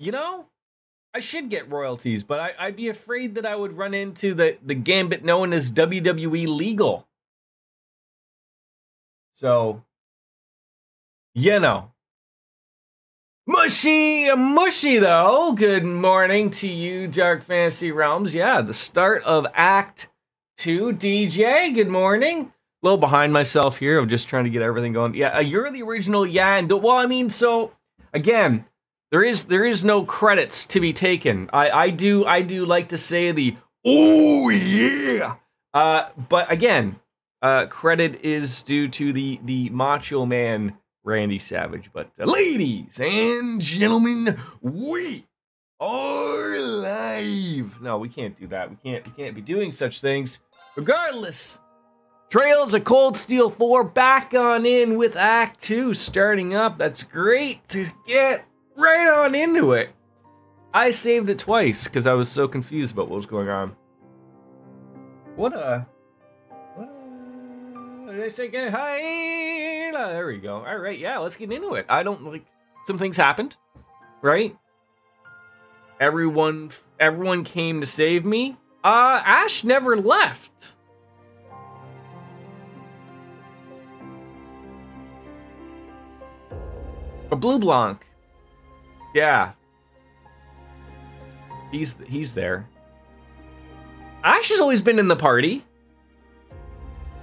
You know, I should get royalties, but I'd be afraid that I would run into the gambit known as WWE legal. So, you know. Mushy though. Good morning to you, Dark Fantasy Realms. Yeah, the start of Act 2. DJ, good morning. A little behind myself here of just trying to get everything going. Yeah, you're the original. Yeah, and well, I mean, so again, there is no credits to be taken. I do like to say the oh yeah. But again, credit is due to the Macho Man Randy Savage. But ladies and gentlemen, we are live. No, we can't do that. We can't be doing such things. Regardless, Trails of Cold Steel 4 back on in with Act 2 starting up. That's great to get right on into it. I saved it twice because I was so confused about what was going on. What did I say again? Hi. There we go. All right, yeah, let's get into it. I don't like some things happened, right? Everyone came to save me. Ash never left. A Blue Blanc. Yeah. He's there. Ash has always been in the party.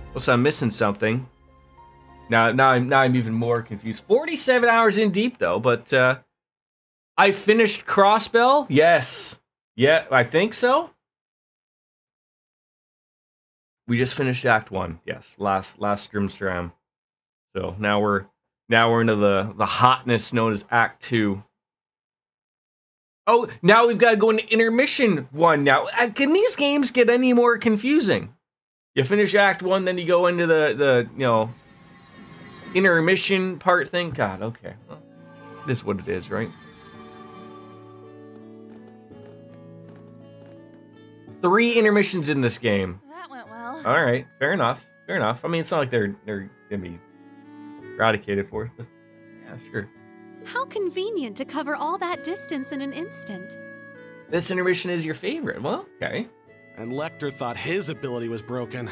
Unless I'm missing something. Now I'm even more confused. 47 hours in deep though, but I finished Crossbell. Yes. Yeah, I think so. We just finished Act 1. Yes, last Strimstram. So now we're into the hotness known as Act 2. Oh, now we've got to go into intermission 1 now. Can these games get any more confusing? You finish Act 1, then you go into the you know, intermission part thing. God, okay. Well, this is what it is, right? 3 intermissions in this game. That went well. All right, fair enough. Fair enough. I mean, it's not like they're gonna be eradicated for us, but yeah, sure. How convenient to cover all that distance in an instant. This intermission is your favorite. Well, okay. And Lecter thought his ability was broken.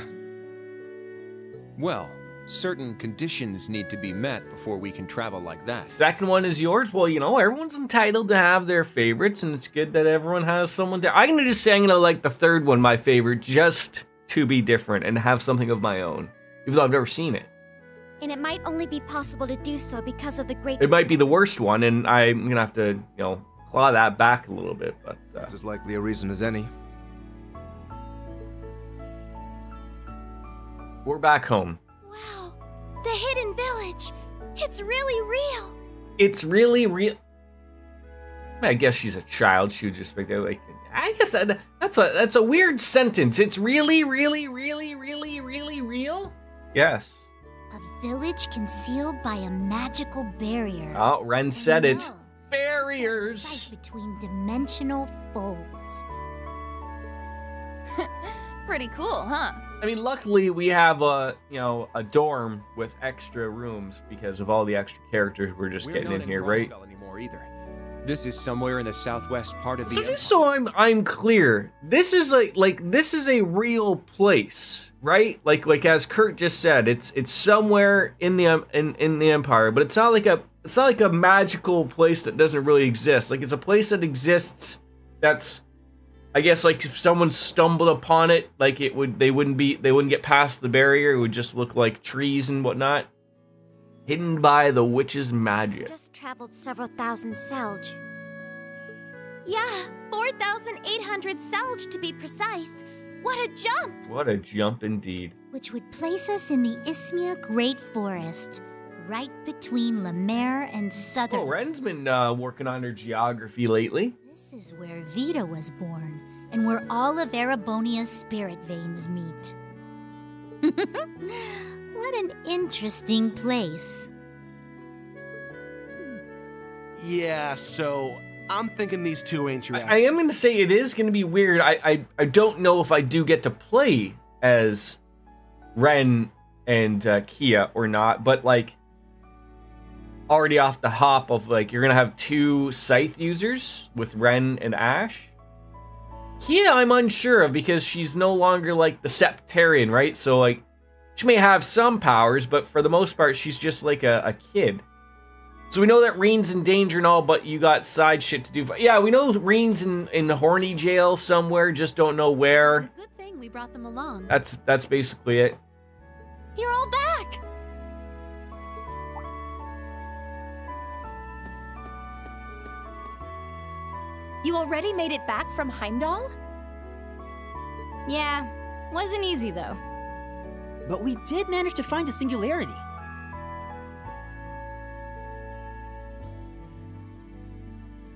Well, certain conditions need to be met before we can travel like that. Second one is yours. Well, you know, everyone's entitled to have their favorites, and it's good that everyone has someone there. I'm gonna just say I'm gonna like the third one my favorite, just to be different and have something of my own, even though I've never seen it. And it might only be possible to do so because of the great... It might be the worst one, and I'm gonna have to, you know, claw that back a little bit, but... That's as likely a reason as any. We're back home. Wow, the hidden village. It's really real. It's really real. I guess she's a child. She would just make that like. I guess that's a weird sentence. It's really, really, really, really, really real. Yes. A village concealed by a magical barrier. Oh, Ren said it. Barriers. Sight between dimensional folds. Pretty cool, huh? I mean, luckily we have a dorm with extra rooms because of all the extra characters we're just getting in here, right? Anymore either. This is somewhere in the southwest part of the. So just so I'm clear, this is this is a real place, right? Like as Kurt just said, it's somewhere in the Empire, but it's not like a magical place that doesn't really exist. Like it's a place that exists. That's, I guess, like if someone stumbled upon it, like they wouldn't get past the barrier. It would just look like trees and whatnot, hidden by the witch's magic. Just traveled several thousand Selge. Yeah, 4,800 Selge to be precise. What a jump! What a jump indeed. Which would place us in the Ismia Great Forest, right between Lemaire and Southern. Oh, Ren's been working on her geography lately. This is where Vita was born, and where all of Erebonia's spirit veins meet. What an interesting place. Yeah, so I'm thinking these two ain't your I am going to say it is going to be weird. I don't know if I do get to play as Ren and Kia or not, but like already off the hop of like you're gonna have 2 scythe users with Ren and Ash. Kia, I'm unsure of because she's no longer like the Septarian, right? So like she may have some powers, but for the most part, she's just like a kid. So we know that Reen's in danger and all, but you got side shit to do. Yeah, we know Reen's in horny jail somewhere, just don't know where. It's a good thing we brought them along. That's basically it. You're all back! You already made it back from Heimdall? Yeah, wasn't easy though. But we did manage to find a singularity.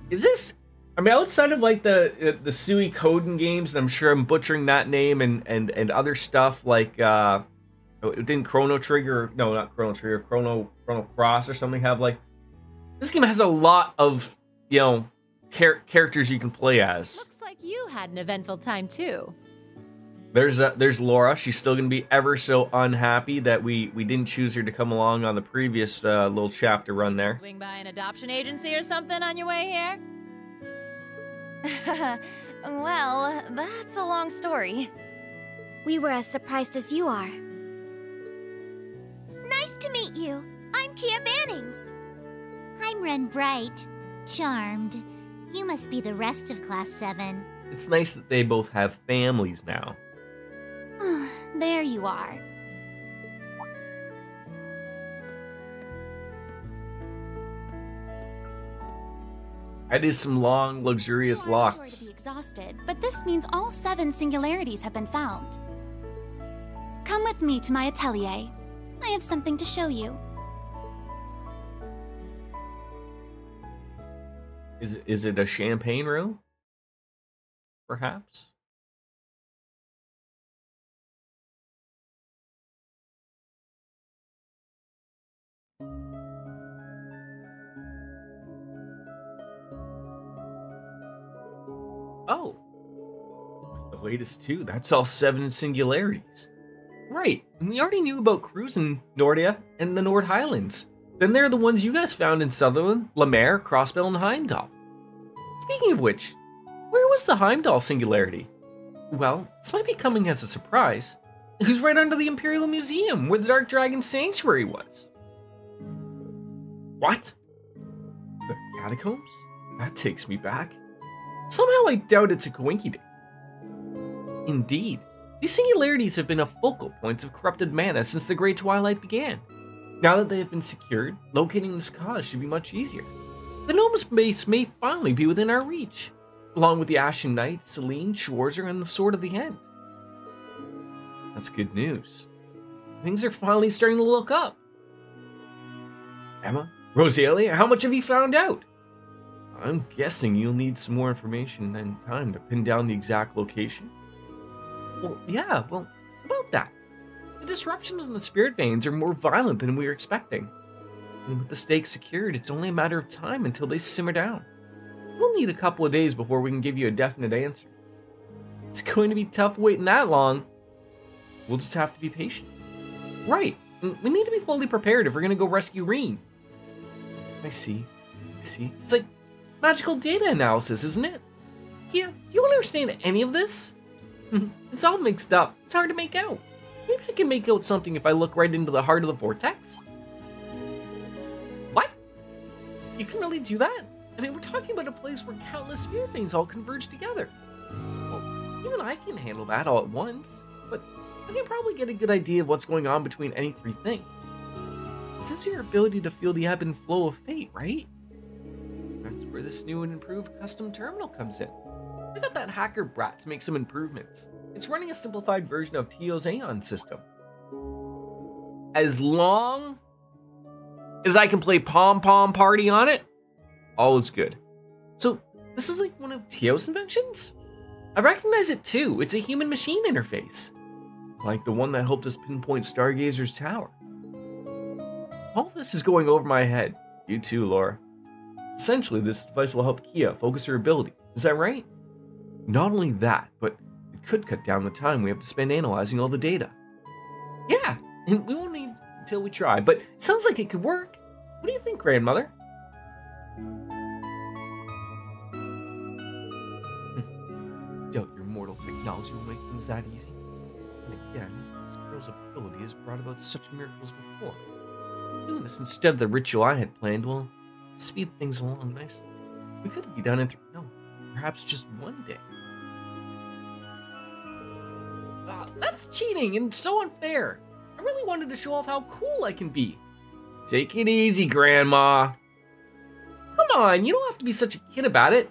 Is this? I mean, outside of like the Suikoden games, and I'm sure I'm butchering that name and other stuff like didn't Chrono Trigger? No, not Chrono Trigger. Chrono Cross or something have like this game has a lot of characters you can play as. Looks like you had an eventful time too. There's Laura. She's still gonna be ever so unhappy that we didn't choose her to come along on the previous little chapter run there. Swing by an adoption agency or something on your way here? Well, that's a long story. We were as surprised as you are. Nice to meet you. I'm Kia Bannings. I'm Ren Bright. Charmed. You must be the rest of Class 7. It's nice that they both have families now. There you are. That is some long, luxurious You are sure locks. to be exhausted, but this means all 7 singularities have been found. Come with me to my atelier. I have something to show you. Is it a champagne room? Perhaps? Oh. The latest 2. That's all 7 singularities. Right. And we already knew about Cruz in Nordia and the Nord Highlands. Then there are the ones you guys found in Sutherland, Lemaire, Crossbell, and Heimdall. Speaking of which, where was the Heimdall singularity? Well, this might be coming as a surprise. It was right under the Imperial Museum, where the Dark Dragon Sanctuary was. What? The catacombs? That takes me back. Somehow I doubt it's a coinkydink. Indeed, these singularities have been a focal point of corrupted mana since the Great Twilight began. Now that they have been secured, locating this cause should be much easier. The Gnome's base may finally be within our reach, along with the Ashen Knight, Celine, Schwarzer, and the Sword of the End. That's good news. Things are finally starting to look up. Emma? Rosalia? How much have you found out? I'm guessing you'll need some more information and time to pin down the exact location. Well, yeah, well, about that. The disruptions in the spirit veins are more violent than we were expecting. And with the stakes secured, it's only a matter of time until they simmer down. We'll need a couple of days before we can give you a definite answer. It's going to be tough waiting that long. We'll just have to be patient. Right, we need to be fully prepared if we're going to go rescue Reen. I see. It's like magical data analysis, isn't it? Yeah, do you understand any of this? It's all mixed up. It's hard to make out. Maybe I can make out something if I look right into the heart of the vortex. What? You can really do that? I mean, we're talking about a place where countless spirit veins all converge together. Well, even I can handle that all at once, but I can probably get a good idea of what's going on between any 3 things. This is your ability to feel the ebb and flow of fate, right? That's where this new and improved custom terminal comes in. I got that hacker brat to make some improvements. It's running a simplified version of Tio's Aeon system. As long as I can play Pom Pom Party on it, all is good. So, this is like one of Tio's inventions? I recognize it too. It's a human-machine interface. Like the one that helped us pinpoint Stargazer's tower. All this is going over my head. You too, Laura. Essentially, this device will help Kia focus her ability. Is that right? Not only that, but it could cut down the time we have to spend analyzing all the data. Yeah, and we won't need until we try, but it sounds like it could work. What do you think, grandmother? Doubt your mortal technology will make things that easy. And again, this girl's ability has brought about such miracles before. Doing this instead of the ritual I had planned will speed things along nicely. We could be done in perhaps just one day. That's cheating and so unfair. I really wanted to show off how cool I can be. Take it easy, Grandma. Come on, you don't have to be such a kid about it.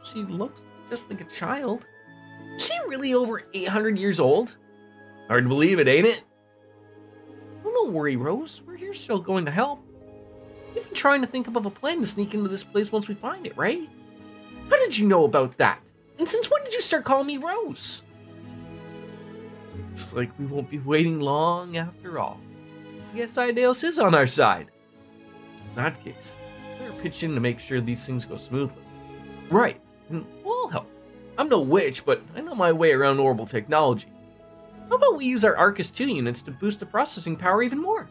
She looks just like a child. Is she really over 800 years old? Hard to believe it, ain't it? Well, don't worry, Rose. We're here still going to help. We've been trying to think up of a plan to sneak into this place once we find it, right? How did you know about that? And since when did you start calling me Rose? Looks like we won't be waiting long after all. I guess Ideos is on our side. In that case, we better pitch in to make sure these things go smoothly. Right, and we'll help. I'm no witch, but I know my way around orbital technology. How about we use our Arcus 2 units to boost the processing power even more?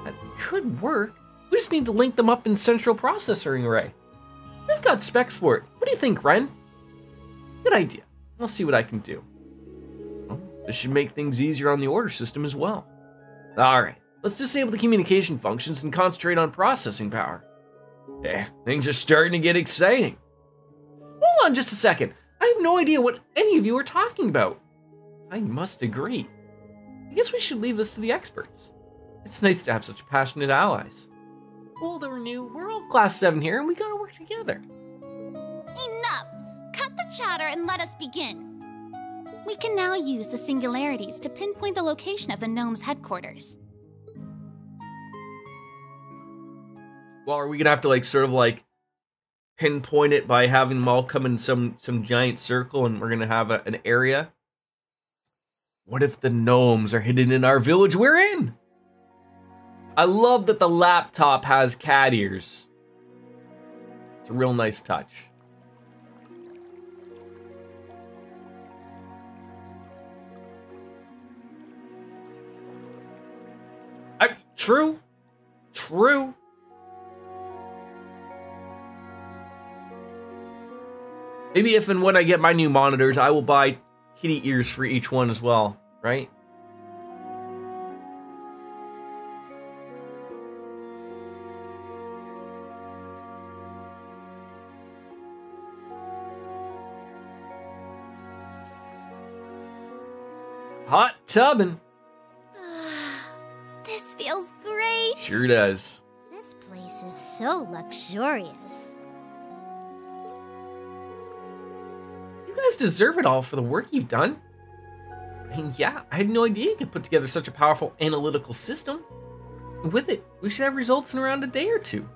That could work. We just need to link them up in central processing array. We've got specs for it. What do you think, Ren? Good idea. I'll see what I can do. Well, this should make things easier on the order system as well. Alright, let's disable the communication functions and concentrate on processing power. Things are starting to get exciting. Hold on just a second. I have no idea what any of you are talking about. I must agree. I guess we should leave this to the experts. It's nice to have such passionate allies. Old or new, we're all class 7 here and we gotta work together. Enough! Cut the chatter and let us begin. We can now use the singularities to pinpoint the location of the gnome's headquarters. Well, are we gonna have to sort of pinpoint it by having them all come in some giant circle and we're gonna have an area? What if the gnomes are hidden in our village we're in? I love that the laptop has cat ears. It's a real nice touch. True. Maybe if and when I get my new monitors, I will buy kitty ears for each one as well, right? Hot tubbing. This feels great. Sure does. This place is so luxurious. You guys deserve it all for the work you've done. I mean, yeah, I had no idea you could put together such a powerful analytical system. And with it, we should have results in around a day or two.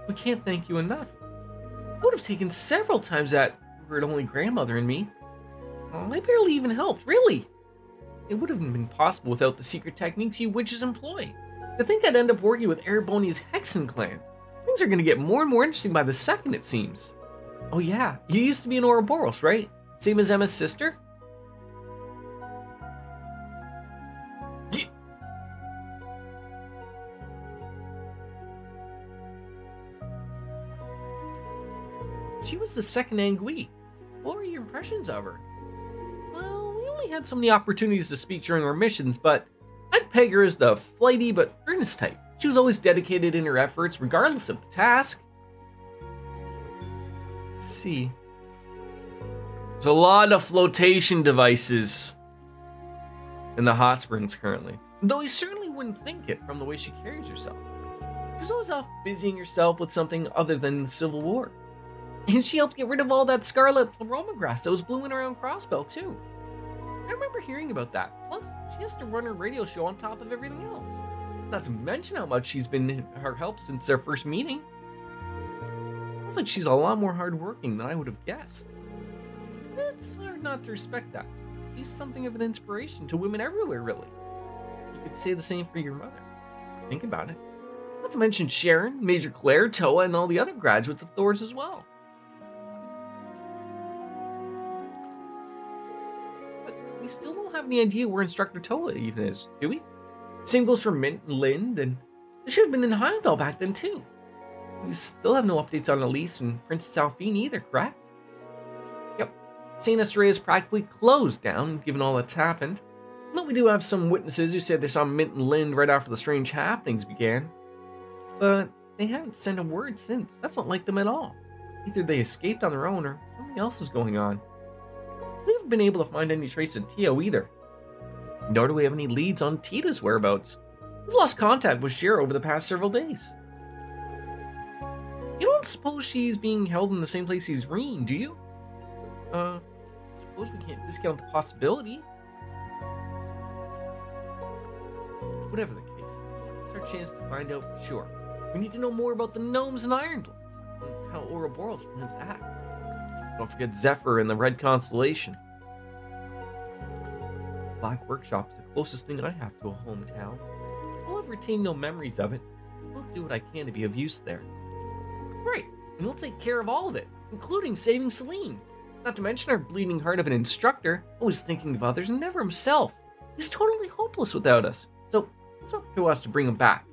We can't thank you enough. It would have taken several times that were it only grandmother and me. Oh, I barely even helped, really. It would have been possible without the secret techniques you witches employ. To think I'd end up working with Erebonia's Hexen clan. Things are going to get more and more interesting by the second, it seems. Oh yeah, you used to be an Ouroboros, right? Same as Emma's sister? Yeah. She was the second Angui. What were your impressions of her? Well, we only had so many opportunities to speak during our missions, but I'd peg her as the flighty but earnest type. She was always dedicated in her efforts, regardless of the task. Let's see. There's a lot of flotation devices in the hot springs currently. Though you certainly wouldn't think it from the way she carries herself. She's always off busying herself with something other than the Civil War. And she helped get rid of all that scarlet pleroma grass that was blooming around Crossbell, too. I remember hearing about that. Plus, she has to run her radio show on top of everything else. Not to mention how much she's been her help since their first meeting. Sounds like she's a lot more hardworking than I would have guessed. It's hard not to respect that. She's something of an inspiration to women everywhere, really. You could say the same for your mother. Think about it. Not to mention Sharon, Major Claire, Toa, and all the other graduates of Thor's as well. We still don't have any idea where Instructor Toa even is, do we? Same goes for Mint and Lind, and They should have been in Heimdall back then, too. We still have no updates on Elise and Princess Alphine either, correct? Yep. St. Estrella is practically closed down, given all that's happened. Though we do have some witnesses who said they saw Mint and Lind right after the strange happenings began. But they haven't sent a word since. That's not like them at all. Either they escaped on their own or something else is going on. We haven't been able to find any trace of Tio either. Nor do we have any leads on Tita's whereabouts. We've lost contact with Shira over the past several days. You don't suppose she's being held in the same place as Reen, do you? Suppose we can't discount the possibility. Whatever the case, it's our chance to find out for sure. We need to know more about the gnomes and Ironbloods, and how Ouroboros plans to act. Don't forget Zephyr and the Red Constellation. Black Workshop's the closest thing I have to a hometown. I'll have retained no memories of it. I'll do what I can to be of use there. Right, and we'll take care of all of it, including saving Celine. Not to mention our bleeding heart of an instructor, always thinking of others and never himself. He's totally hopeless without us, so it's up to us to bring him back.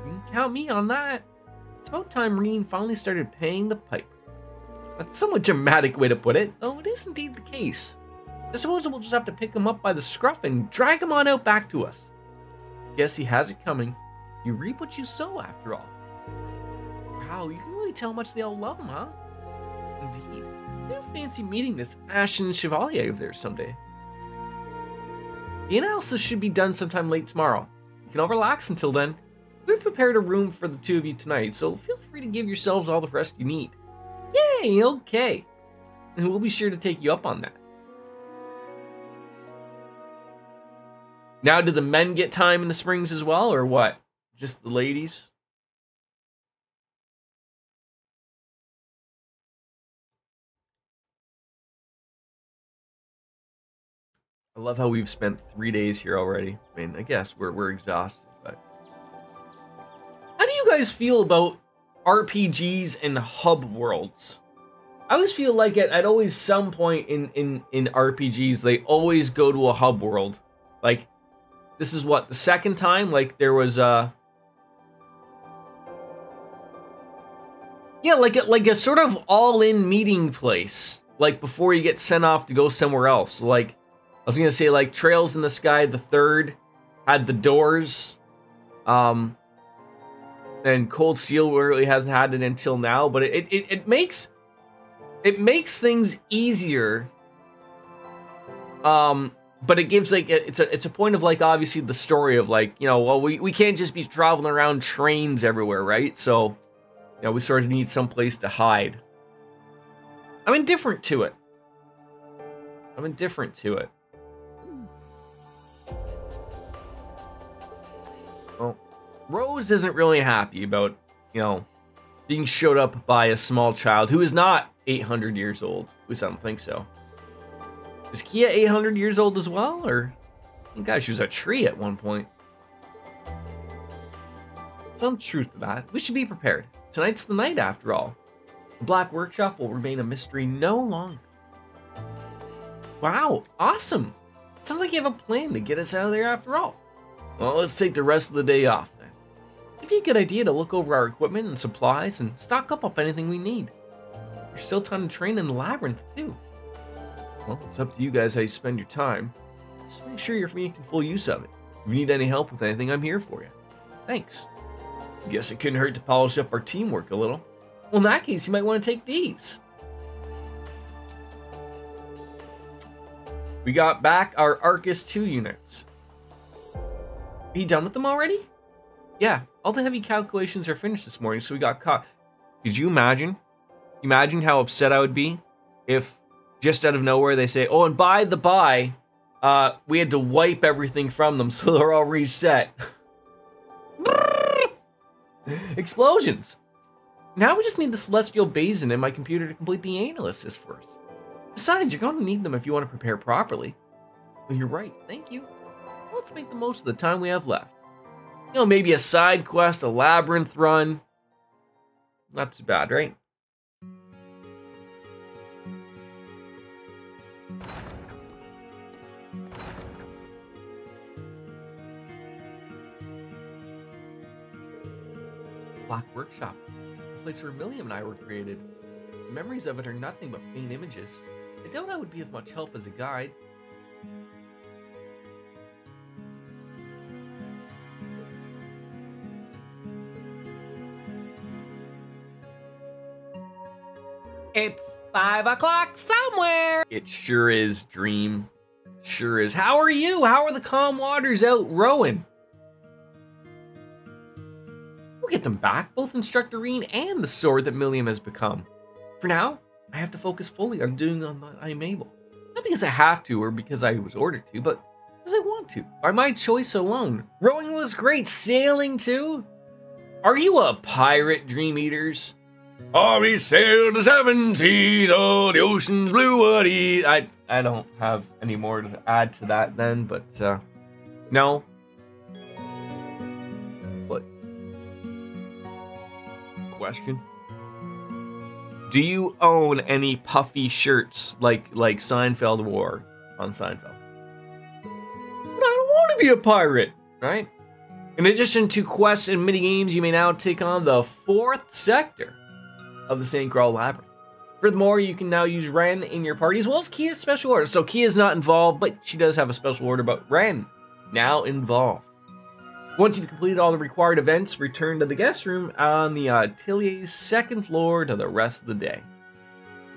You can count me on that. It's about time Reen finally started paying the piper. That's a somewhat dramatic way to put it, though it is indeed the case. I suppose we'll just have to pick him up by the scruff and drag him on out back to us. Guess he has it coming. You reap what you sow, after all. Wow, you can really tell how much they all love him, huh? Indeed. I do fancy meeting this Ashen Chevalier of theirs someday. The analysis should be done sometime late tomorrow. You can all relax until then. We've prepared a room for the two of you tonight, so feel free to give yourselves all the rest you need. Yay, okay. And we'll be sure to take you up on that. Now, do the men get time in the springs as well, or what? Just the ladies? I love how we've spent 3 days here already. I mean, I guess we're exhausted, but... How do you guys feel about RPGs and hub worlds? I always feel like at always some point in RPGs, they always go to a hub world. Like, this is what, the second time? Like, there was yeah, like a sort of all-in meeting place. Like, before you get sent off to go somewhere else. Like, I was gonna say, like, Trails in the Sky, the third, had the doors. And Cold Steel really hasn't had it until now, but it makes things easier. But it gives, like, it's a point of, like, obviously the story of, like, you know, well, we can't just be traveling around trains everywhere, right? So, you know, we sort of need some place to hide. I'm indifferent to it. Well, Rose isn't really happy about, you know, being showed up by a small child who is not 800 years old. At least I don't think so. Is Kia 800 years old as well, or? I think she was a tree at one point. Some truth to that. We should be prepared. Tonight's the night, after all. The Black Workshop will remain a mystery no longer. Wow, awesome. Sounds like you have a plan to get us out of there after all. Well, let's take the rest of the day off then. It'd be a good idea to look over our equipment and supplies and stock up on anything we need. There's still time to train in the labyrinth too. Well, it's up to you guys how you spend your time. Just make sure you're making full use of it. If you need any help with anything, I'm here for you. Thanks. Guess it couldn't hurt to polish up our teamwork a little. Well, in that case, you might want to take these. We got back our Arcus 2 units. Are you done with them already? Yeah, all the heavy calculations are finished this morning, so we got caught. Could you imagine? Imagine how upset I would be if just out of nowhere they say, oh, and by the by, we had to wipe everything from them, so they're all reset. Explosions. Now we just need the Celestial Basin and my computer to complete the analysis first. Besides, you're going to need them if you want to prepare properly. Well, you're right. Thank you. Let's make the most of the time we have left. You know, maybe a side quest, a labyrinth run. Not too bad, right? Black Workshop, the place where Milliam and I were created. The memories of it are nothing but faint images. I doubt I would be of much help as a guide. It's 5 o'clock somewhere. It sure is, Dream. Sure is. How are you? How are the calm waters out rowing? We'll get them back, both Instructor Reen and the sword that Milliam has become. For now, I have to focus fully on doing what I'm able. Not because I have to or because I was ordered to, but because I want to. By my choice alone. Rowing was great. Sailing too. Are you a pirate, Dream Eaters? Oh, we sailed the 7 seas, oh, the ocean's blue, I don't have any more to add to that then, but, no. What? Question? Do you own any puffy shirts like Seinfeld wore on Seinfeld? But I don't want to be a pirate, right? In addition to quests and minigames, you may now take on the 4th sector of the St. Graal Labyrinth. Furthermore, you can now use Ren in your party as well as Kia's special order. So Kia's not involved, but she does have a special order, but Ren now involved. Once you've completed all the required events, return to the guest room on the Atelier's 2nd floor to the rest of the day.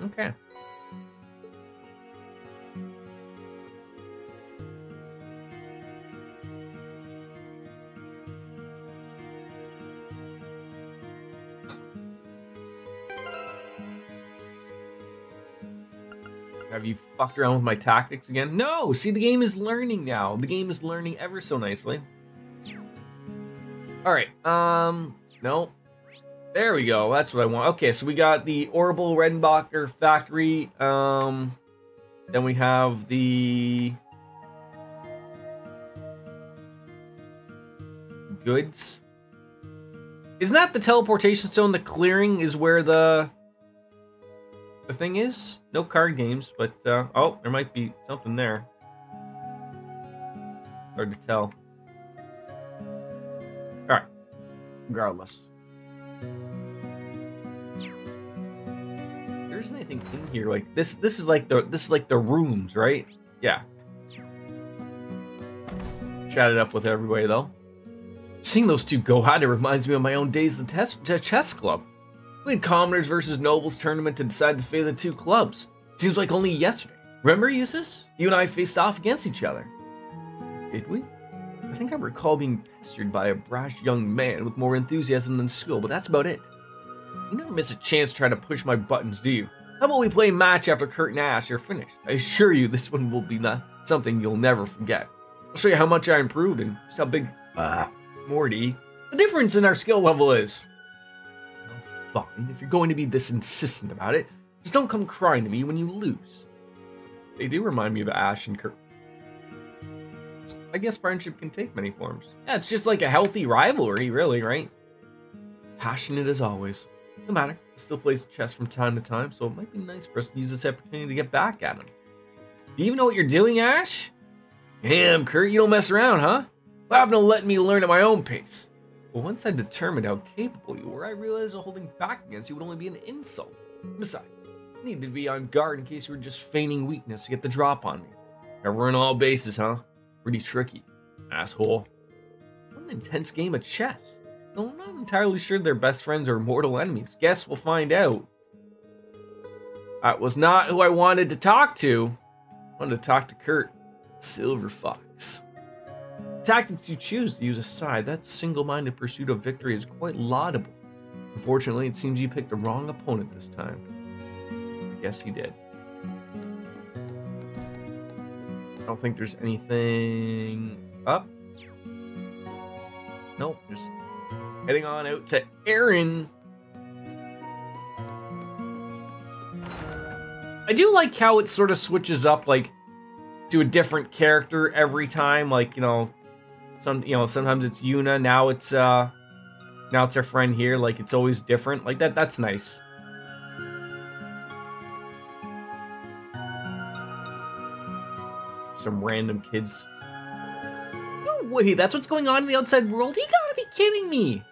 Okay. Have you fucked around with my tactics again? No! See, the game is learning now. The game is learning ever so nicely. Alright, no. There we go, that's what I want. Okay, so we got the Orbital Redenbacher factory. Then we have the goods. Isn't that the teleportation stone? The clearing is where the thing is? No card games, but, oh, there might be something there. Hard to tell. Alright. Regardless. There isn't anything in here. Like, this is like the rooms, right? Yeah. Chatted up with everybody, though. Seeing those two go at it reminds me of my own days at the chess club. We had commoners versus nobles tournament to decide the fate of the two clubs. Seems like only yesterday. Remember, Eustace? You and I faced off against each other. Did we? I think I recall being pestered by a brash young man with more enthusiasm than skill, but that's about it. You never miss a chance to try to push my buttons, do you? How about we play a match after Kurt and Ash are finished? I assure you this one will be not something you'll never forget. I'll show you how much I improved and just how big, Morty, the difference in our skill level is. Fine, if you're going to be this insistent about it, just don't come crying to me when you lose. They do remind me of Ash and Kurt. I guess friendship can take many forms. Yeah, it's just like a healthy rivalry, really, right? Passionate as always. No matter, he still plays chess from time to time, so it might be nice for us to use this opportunity to get back at him. Do you even know what you're doing, Ash? Damn, Kurt, you don't mess around, huh? What happened to letting me learn at my own pace? Well, once I determined how capable you were, I realized that holding back against you would only be an insult. Besides, I needed to be on guard in case you were just feigning weakness to get the drop on me. Covering all bases, huh? Pretty tricky, asshole. What an intense game of chess. Though I'm not entirely sure they're best friends or mortal enemies. Guess we'll find out. That was not who I wanted to talk to. I wanted to talk to Kurt, Silver Fox. The tactics you choose to use aside, that single-minded pursuit of victory is quite laudable. Unfortunately, it seems you picked the wrong opponent this time. I guess he did. I don't think there's anything up. Nope, just heading on out to Aaron. I do like how it sort of switches up, like, to a different character every time. Like, sometimes it's Yuna, now it's our friend here. Like, it's always different. Like, that's nice. Some random kids. No way, that's what's going on in the outside world? You gotta be kidding me.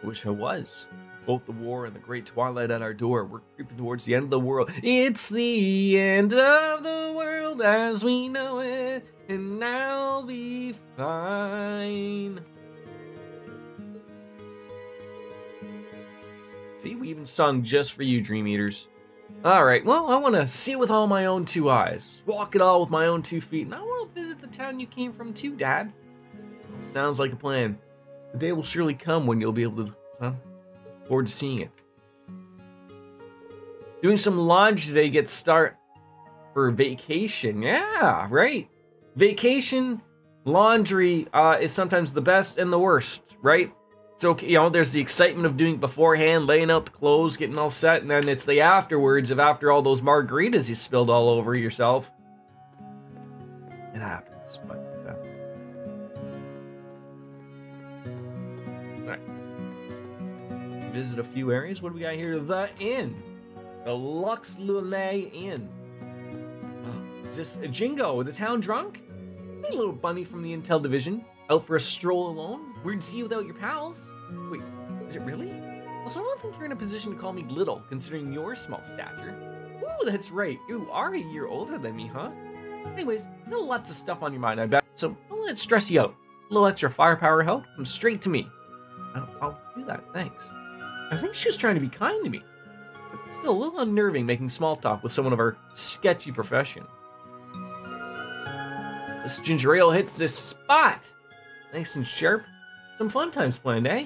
I wish I was. Both the war and the great twilight at our door. We're creeping towards the end of the world. It's the end of the world as we know it, and I'll be fine. See, we even sung just for you, Dream Eaters. Alright, well, I want to see it with all my own two eyes. Walk it all with my own 2 feet. And I want to visit the town you came from too, Dad. Sounds like a plan. The day will surely come when you'll be able to... Look forward to seeing it. Doing some laundry today gets start for vacation. Yeah, right. Vacation, laundry is sometimes the best and the worst, right? It's okay, you know, there's the excitement of doing it beforehand, laying out the clothes, getting all set, and then it's the afterwards of after all those margaritas you spilled all over yourself. It happens, but... Visit a few areas. What do we got here? The Inn. The Lux Lune Inn. Is this a Jingo, the town drunk? Hey, little bunny from the Intel division. Out for a stroll alone? Weird to see you without your pals. Wait, is it really? Also, I don't think you're in a position to call me little, considering your small stature. Ooh, that's right. You are a year older than me, huh? Anyways, you got lots of stuff on your mind, I bet. So don't let it stress you out. A little extra firepower help? Come straight to me. I'll do that, thanks. I think she was trying to be kind to me, but still a little unnerving making small talk with someone of her sketchy profession. This ginger ale hits this spot. Nice and sharp. Some fun times planned, eh?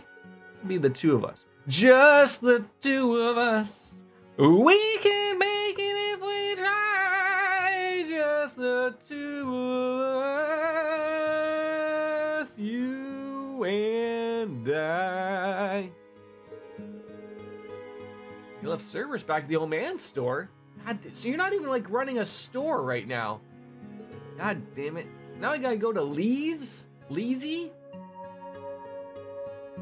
It'll be the two of us. Just the two of us. We can make it if we try. Just the two of us. You and I. You left Cerberus back at the old man's store? God, so you're not even like running a store right now. God damn it. Now I gotta go to Lee's? Leezy?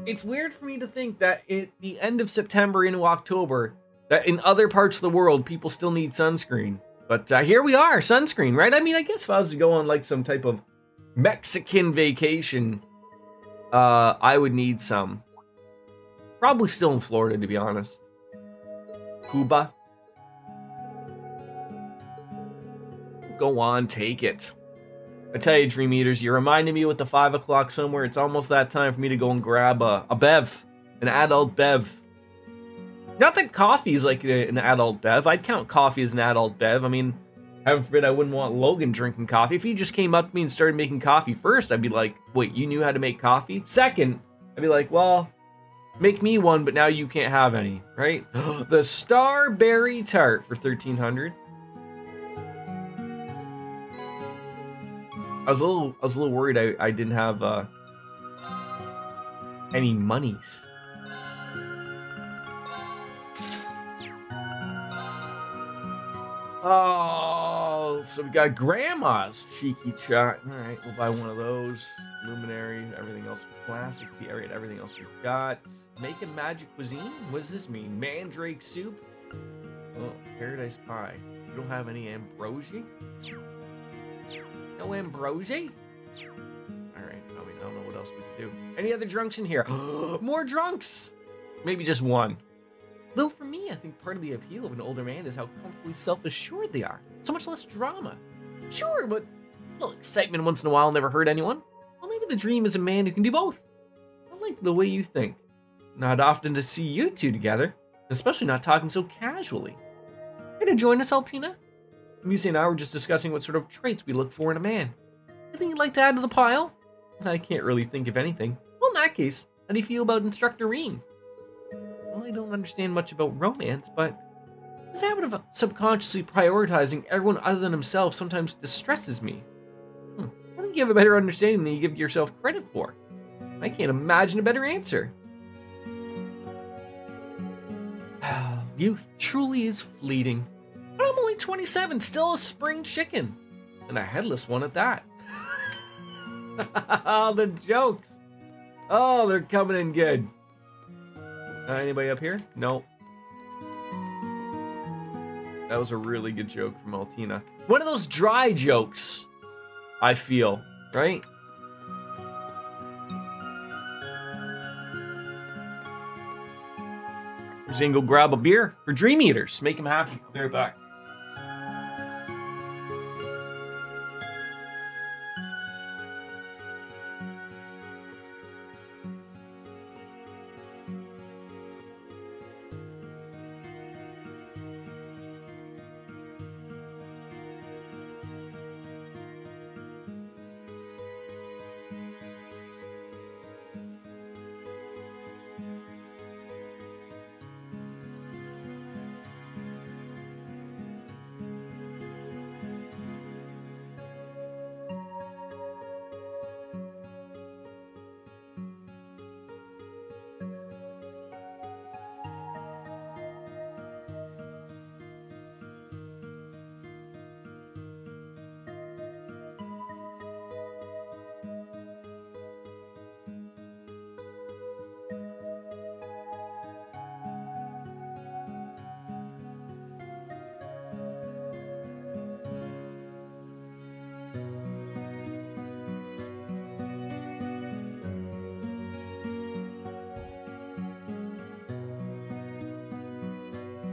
It's weird for me to think that at the end of September into October, that in other parts of the world, people still need sunscreen. But here we are, sunscreen, right? I mean, I guess if I was to go on like some type of Mexican vacation, I would need some. Probably still in Florida, to be honest. Cuba. Go on, take it. I tell you, Dream Eaters, you reminded me with the 5 o'clock somewhere. It's almost that time for me to go and grab a bev, an adult bev. Not that coffee is like an adult bev. I'd count coffee as an adult bev. I mean, heaven forbid I wouldn't want Logan drinking coffee. If he just came up to me and started making coffee first, I'd be like, wait, you knew how to make coffee? Second, I'd be like, well, make me one, but now you can't have any, right? The Starberry Tart for $1,300. I was a little worried I didn't have any monies. Oh, so we got Grandma's cheeky chat. All right, we'll buy one of those. Luminary, everything else classic. All right, everything else we've got. Making magic cuisine. What does this mean? Mandrake soup. Oh, paradise pie. We don't have any ambrosia. No ambrosia? Alright, I don't know what else we can do. Any other drunks in here? More drunks! Maybe just one. Though for me, I think part of the appeal of an older man is how comfortably self-assured they are. So much less drama. Sure, but a little excitement once in a while never hurt anyone. Well, maybe the dream is a man who can do both. I like the way you think. Not often to see you two together, especially not talking so casually. Care to join us, Altina? Musi and I were just discussing what sort of traits we look for in a man. Anything you'd like to add to the pile? I can't really think of anything. Well, in that case, how do you feel about Instructor Reem? Well, I don't understand much about romance, but this habit of subconsciously prioritizing everyone other than himself sometimes distresses me. I think you have a better understanding than you give yourself credit for. I can't imagine a better answer. Youth truly is fleeting. But I'm only 27, still a spring chicken. And a headless one at that. The jokes. Oh, they're coming in good. Anybody up here? No. That was a really good joke from Altina. One of those dry jokes, I feel, right? I'm just gonna go grab a beer for Dream Eaters. Make them happy. I'll be right back.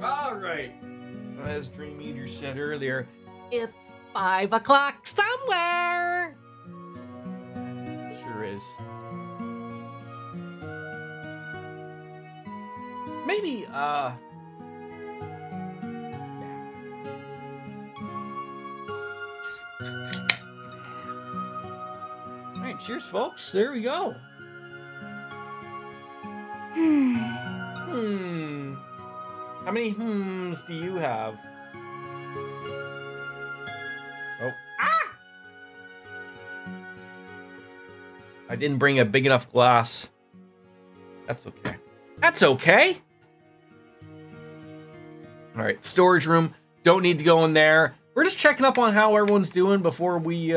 All right. As Dream Eater said earlier, it's 5 o'clock somewhere. Sure is. Maybe, All right, cheers, folks. There we go. How many hmms do you have? Oh. Ah! I didn't bring a big enough glass. That's okay. That's okay. All right, storage room. Don't need to go in there. We're just checking up on how everyone's doing before we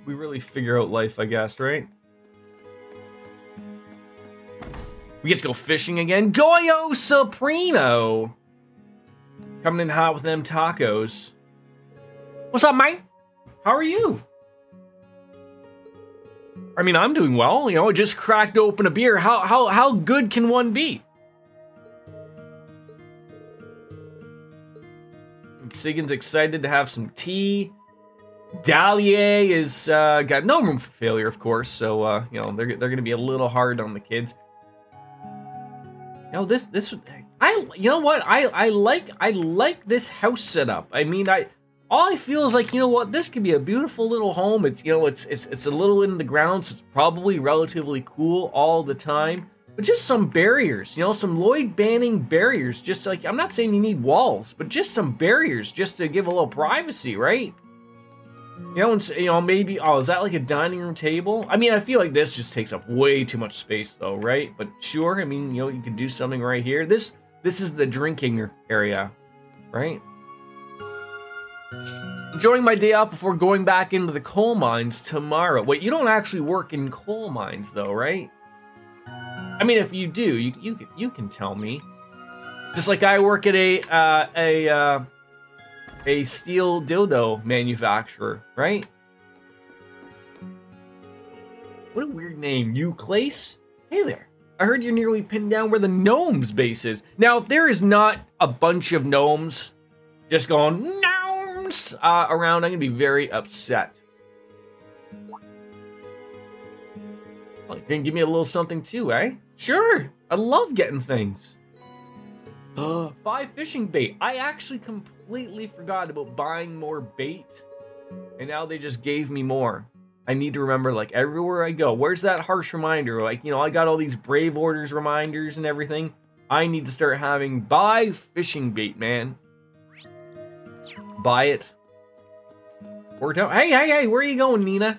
really figure out life, I guess, right? We get to go fishing again. Goyo Soprano! Coming in hot with them tacos. What's up, mate? How are you? I mean, I'm doing well. You know, I just cracked open a beer. How good can one be? And Sigan's excited to have some tea. Dahlia is got no room for failure, of course. So you know, they're gonna be a little hard on the kids. You know, you know what? I like this house setup. I mean, all I feel is like, you know what, this could be a beautiful little home. It's, you know, it's a little in the ground, so it's probably relatively cool all the time. But just some barriers, you know, some Lloyd Banning barriers. Just like, I'm not saying you need walls, but just some barriers just to give a little privacy, right? You know, and, you know, maybe, oh, is that like a dining room table? I mean, I feel like this just takes up way too much space though, right? But sure, I mean, you know, you could do something right here. This is the drinking area, right? Enjoying my day out before going back into the coal mines tomorrow. Wait, you don't actually work in coal mines though, right? I mean, if you do, you can tell me. Just like I work at a steel dildo manufacturer, right? What a weird name, Euclase? Hey there. I heard you're nearly pinned down where the gnomes base is. Now, if there is not a bunch of gnomes just going gnomes around, I'm gonna be very upset. Well, you can give me a little something too, eh? Sure, I love getting things. 5 fishing bait. I actually completely forgot about buying more bait, and now they just gave me more. I need to remember, like, everywhere I go, where's that harsh reminder? Like, you know, I got all these Brave Orders reminders and everything. I need to start having buy fishing bait, man. Buy it. Worked out. Hey, where are you going, Nina?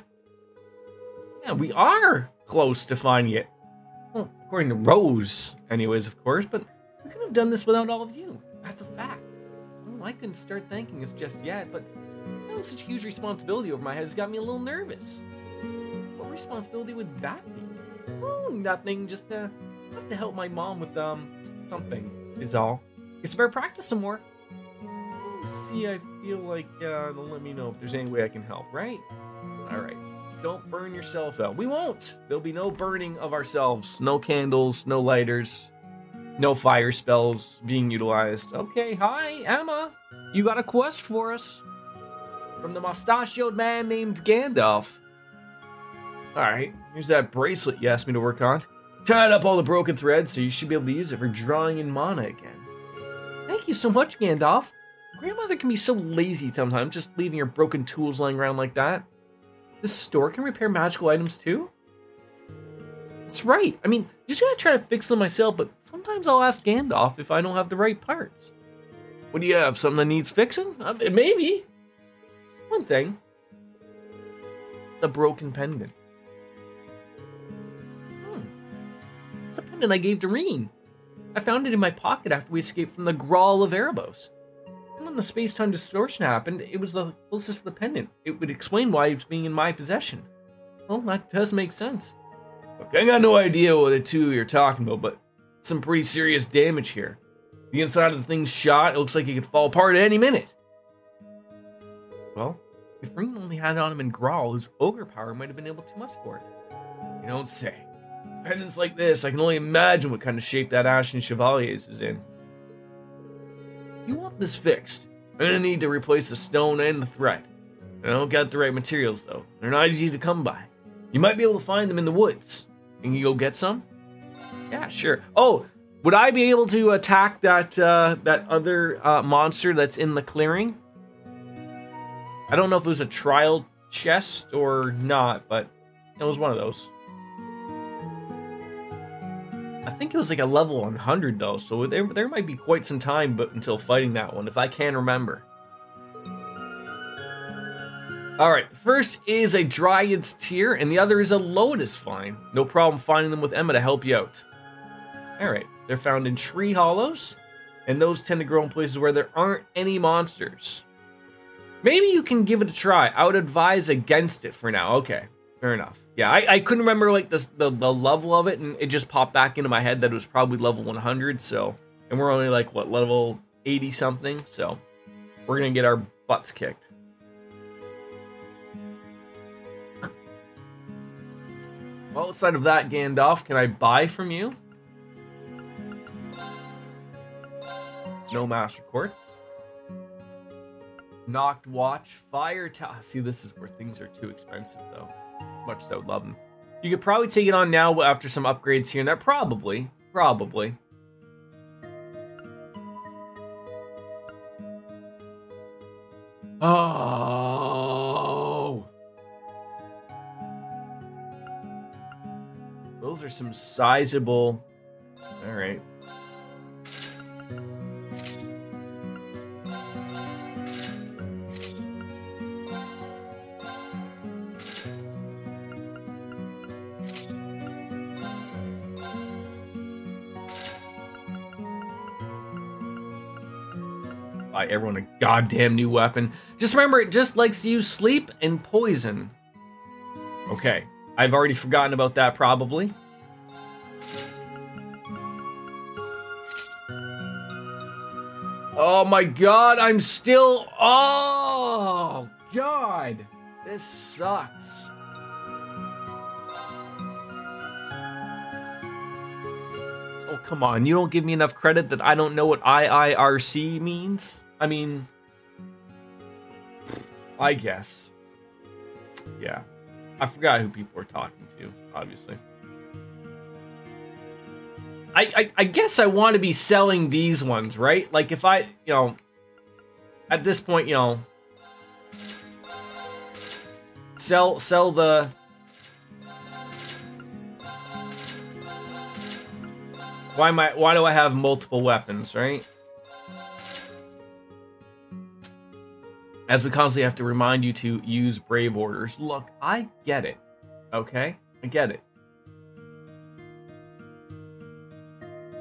Yeah, we are close to finding it. Well, according to Rose, anyways, of course, but we couldn't have done this without all of you. That's a fact. Well, I couldn't start thanking us just yet, but having such a huge responsibility over my head has got me a little nervous. What responsibility would that be? Oh, nothing. Just have to help my mom with something is all. Guess I better practice some more. See, I feel like they'll let me know if there's any way I can help, right? All right. Don't burn yourself out. We won't. There'll be no burning of ourselves. No candles, no lighters. No fire spells being utilized. Okay, hi, Emma. You got a quest for us. From the mustachioed man named Gandalf. Alright, here's that bracelet you asked me to work on. Tied up all the broken threads, so you should be able to use it for drawing in mana again. Thank you so much, Gandalf. Grandmother can be so lazy sometimes, just leaving her broken tools lying around like that. This store can repair magical items too? That's right. I mean, usually I try to fix them myself, but sometimes I'll ask Gandalf if I don't have the right parts. What do you have? Something that needs fixing? Maybe. One thing. The broken pendant. It's a pendant I gave Doreen. I found it in my pocket after we escaped from the Grawl of Erebos. And when the space-time distortion happened, it was the closest to the pendant. It would explain why it's being in my possession. Well, that does make sense. Okay, I got no idea what the two you're talking about, but some pretty serious damage here. The inside of the thing's shot, it looks like it could fall apart at any minute. Well, if Ring only had on him in Grawl, his ogre power might have been able too much for it. You don't say. Pendants like this, I can only imagine what kind of shape that Ashen Chevalier's is in. You want this fixed. I'm gonna need to replace the stone and the thread. I don't got the right materials though. They're not easy to come by. You might be able to find them in the woods. Can you go get some? Yeah, sure. Oh, would I be able to attack that that other monster that's in the clearing? I don't know if it was a trial chest or not, but it was one of those. I think it was like a level 100 though, so there might be quite some time until fighting that one, if I can remember. Alright, first is a Dryad's Tear, and the other is a Lotus Vine. No problem finding them with Emma to help you out. Alright, they're found in tree hollows, and those tend to grow in places where there aren't any monsters. Maybe you can give it a try. I would advise against it for now. Okay, fair enough. Yeah, I couldn't remember like the level of it, and it just popped back into my head that it was probably level 100, so... And we're only like, what, level 80 something? So, we're gonna get our butts kicked. Well, outside of that, Gandalf, can I buy from you? No Master Quartz. Knocked Watch, Fire Tower. See, this is where things are too expensive, though. As much as I would love them. You could probably take it on now after some upgrades here and there. Probably. Oh. Those are some sizable... Alright. Buy everyone a goddamn new weapon. Just remember, it just likes to use sleep and poison. Okay, I've already forgotten about that probably. Oh my god, I'm still... Oh, god. This sucks. Oh, come on. You don't give me enough credit that I don't know what IIRC means? I mean... I guess. Yeah. I forgot who people were talking to, obviously. I guess I want to be selling these ones, right? Like, if I, you know... At this point, you know... Sell the... Why do I have multiple weapons, right? As we constantly have to remind you to use brave orders. Look, I get it. Okay? I get it.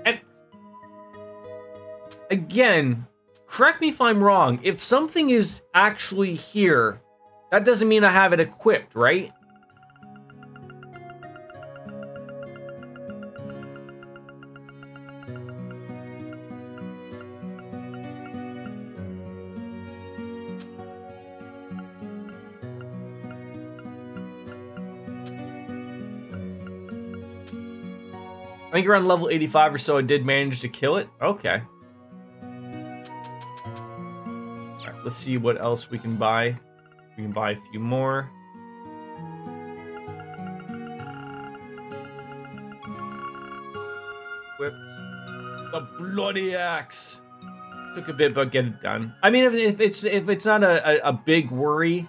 And again, correct me if I'm wrong. If something is actually here, that doesn't mean I have it equipped, right? think around level 85 or so, I did manage to kill it. Okay. All right, let's see what else we can buy. We can buy a few more. Equipped. The bloody axe. Took a bit, but get it done. I mean, if it's not a big worry,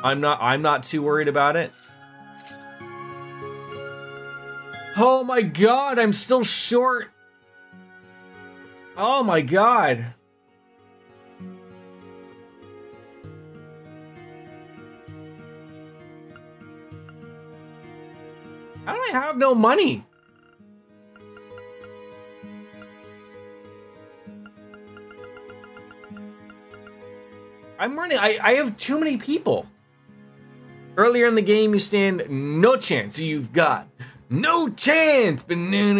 I'm not too worried about it. Oh my god, I'm still short. Oh my god. How do I have no money? I'm running. I have too many people. Earlier in the game, you stand no chance. You've got no chance. But no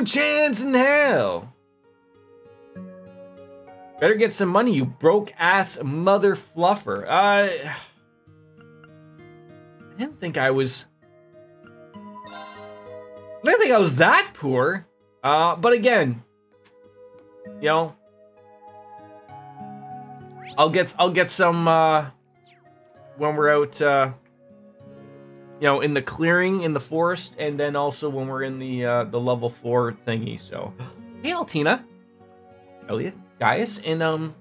chance in hell. Better get some money, you broke ass mother fluffer. I didn't think I was that poor. But again, you know, I'll get some when we're out, you know, in the clearing in the forest, and then also when we're in the level 4 thingy. So, hey, Altina, Elliot, Gaius, and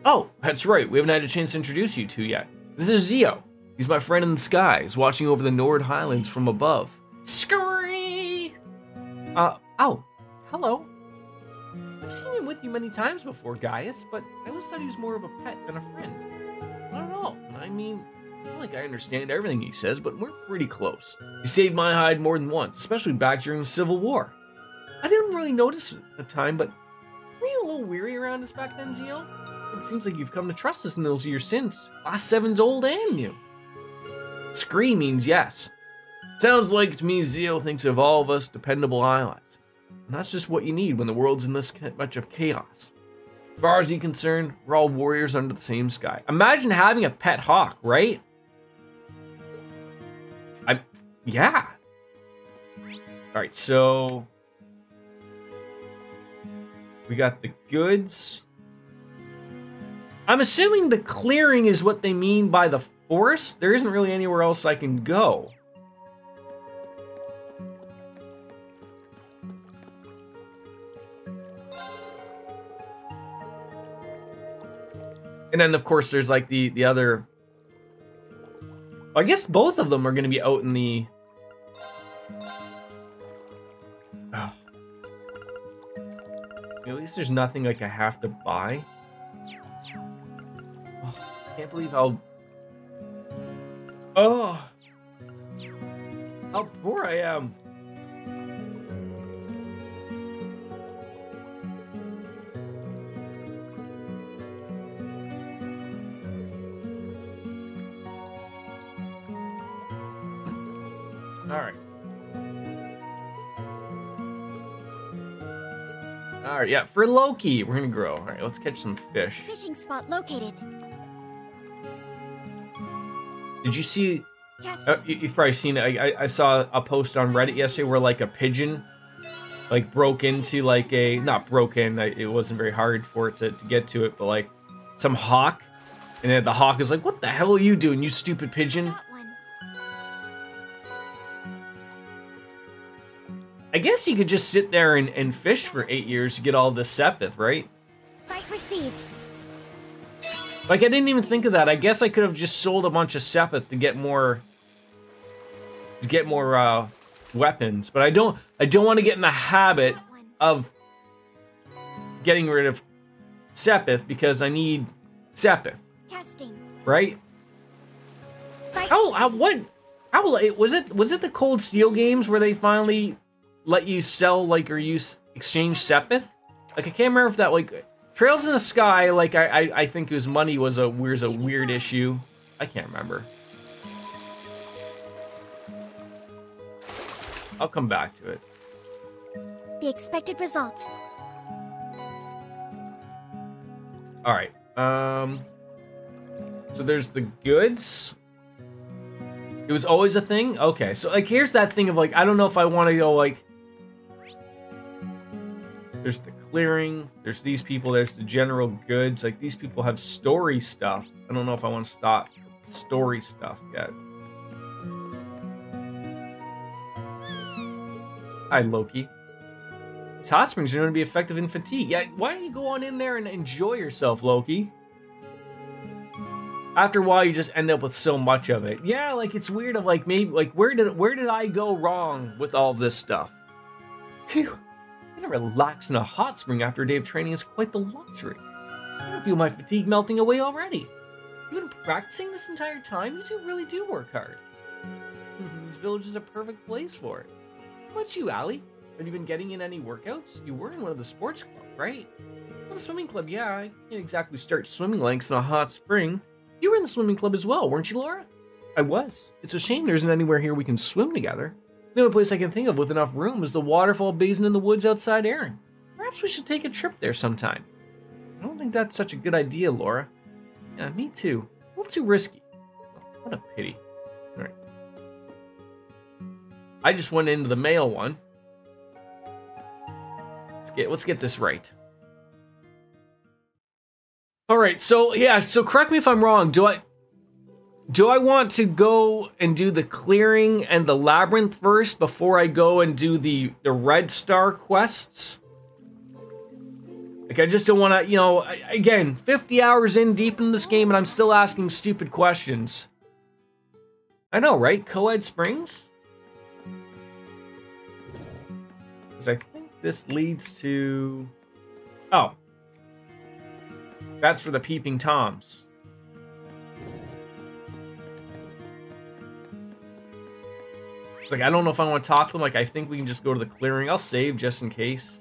oh, that's right, we haven't had a chance to introduce you to yet. This is Zio. He's my friend in the skies, watching over the Nord Highlands from above. Scurry! Oh, hello. I've seen him with you many times before, Gaius, but I always thought he was more of a pet than a friend. I don't know. I mean, I don't think I understand everything he says, but we're pretty close. He saved my hide more than once, especially back during the Civil War. I didn't really notice at the time, but were you a little weary around us back then, Zio? It seems like you've come to trust us in those years since. Class 7's old and new. Scree means yes. Sounds like to me Zio thinks of all of us dependable allies. And that's just what you need when the world's in this much of chaos. As far as he's concerned, we're all warriors under the same sky. Imagine having a pet hawk, right? Yeah. Alright, so we got the goods. I'm assuming the clearing is what they mean by the forest. There isn't really anywhere else I can go. And then, of course, there's like the other... I guess both of them are going to be out in the... Oh. At least there's nothing like I have to buy. Oh, I can't believe how... Oh! How poor I am. Alright. Alright, yeah, for Loki, we're gonna grow. Alright, let's catch some fish. Fishing spot located. Did you see... you've probably seen it. I saw a post on Reddit yesterday where, like, a pigeon, like, broke into, like, a... Not broken, it wasn't very hard for it to get to it, but, like, some hawk. And then the hawk is like, what the hell are you doing, you stupid pigeon? I guess you could just sit there and fish for 8 years to get all this sepith, right? Right received. Like, I didn't even think of that. I guess I could have just sold a bunch of sepith to get more... weapons. But I don't want to get in the habit of getting rid of sepith because I need sepith. Testing. Right? Was it the Cold Steel games where they finally let you sell, like, or exchange sepith? Like, I can't remember if that, like, Trails in the Sky, like, I think it was money was a weird issue. I can't remember. I'll come back to it. The expected result. Alright, so there's the goods. It was always a thing? Okay, so like here's that thing of like, I don't know if I want to go like, there's the clearing, there's these people, there's the general goods. Like these people have story stuff. I don't know if I want to stop story stuff yet. Hi, Loki. These hot springs are going to be effective in fatigue. Yeah, why don't you go on in there and enjoy yourself, Loki? After a while, you just end up with so much of it. Yeah, like it's weird of like maybe like where did I go wrong with all this stuff? Phew, getting to relax in a hot spring after a day of training is quite the luxury. I can feel my fatigue melting away already. You've been practicing this entire time? You two really do work hard. This village is a perfect place for it. How about you, Allie? Have you been getting in any workouts? You were in one of the sports clubs, right? Well, the swimming club, yeah. I can't exactly start swimming lengths in a hot spring. You were in the swimming club as well, weren't you, Laura? I was. It's a shame there isn't anywhere here we can swim together. The only place I can think of with enough room is the waterfall basin in the woods outside Erin. Perhaps we should take a trip there sometime. I don't think that's such a good idea, Laura. Yeah, me too. A little too risky. What a pity. All right. I just went into the male one. Let's get this right. All right, so yeah, so correct me if I'm wrong. Do I want to go and do the clearing and the labyrinth first before I go and do the red star quests? Like I just don't want to, you know, again, 50 hours in deep in this game and I'm still asking stupid questions. I know, right? Coed Springs? Because I think this leads to... Oh. That's for the Peeping Toms. It's like, I don't know if I want to talk to them. Like, I think we can just go to the clearing. I'll save just in case.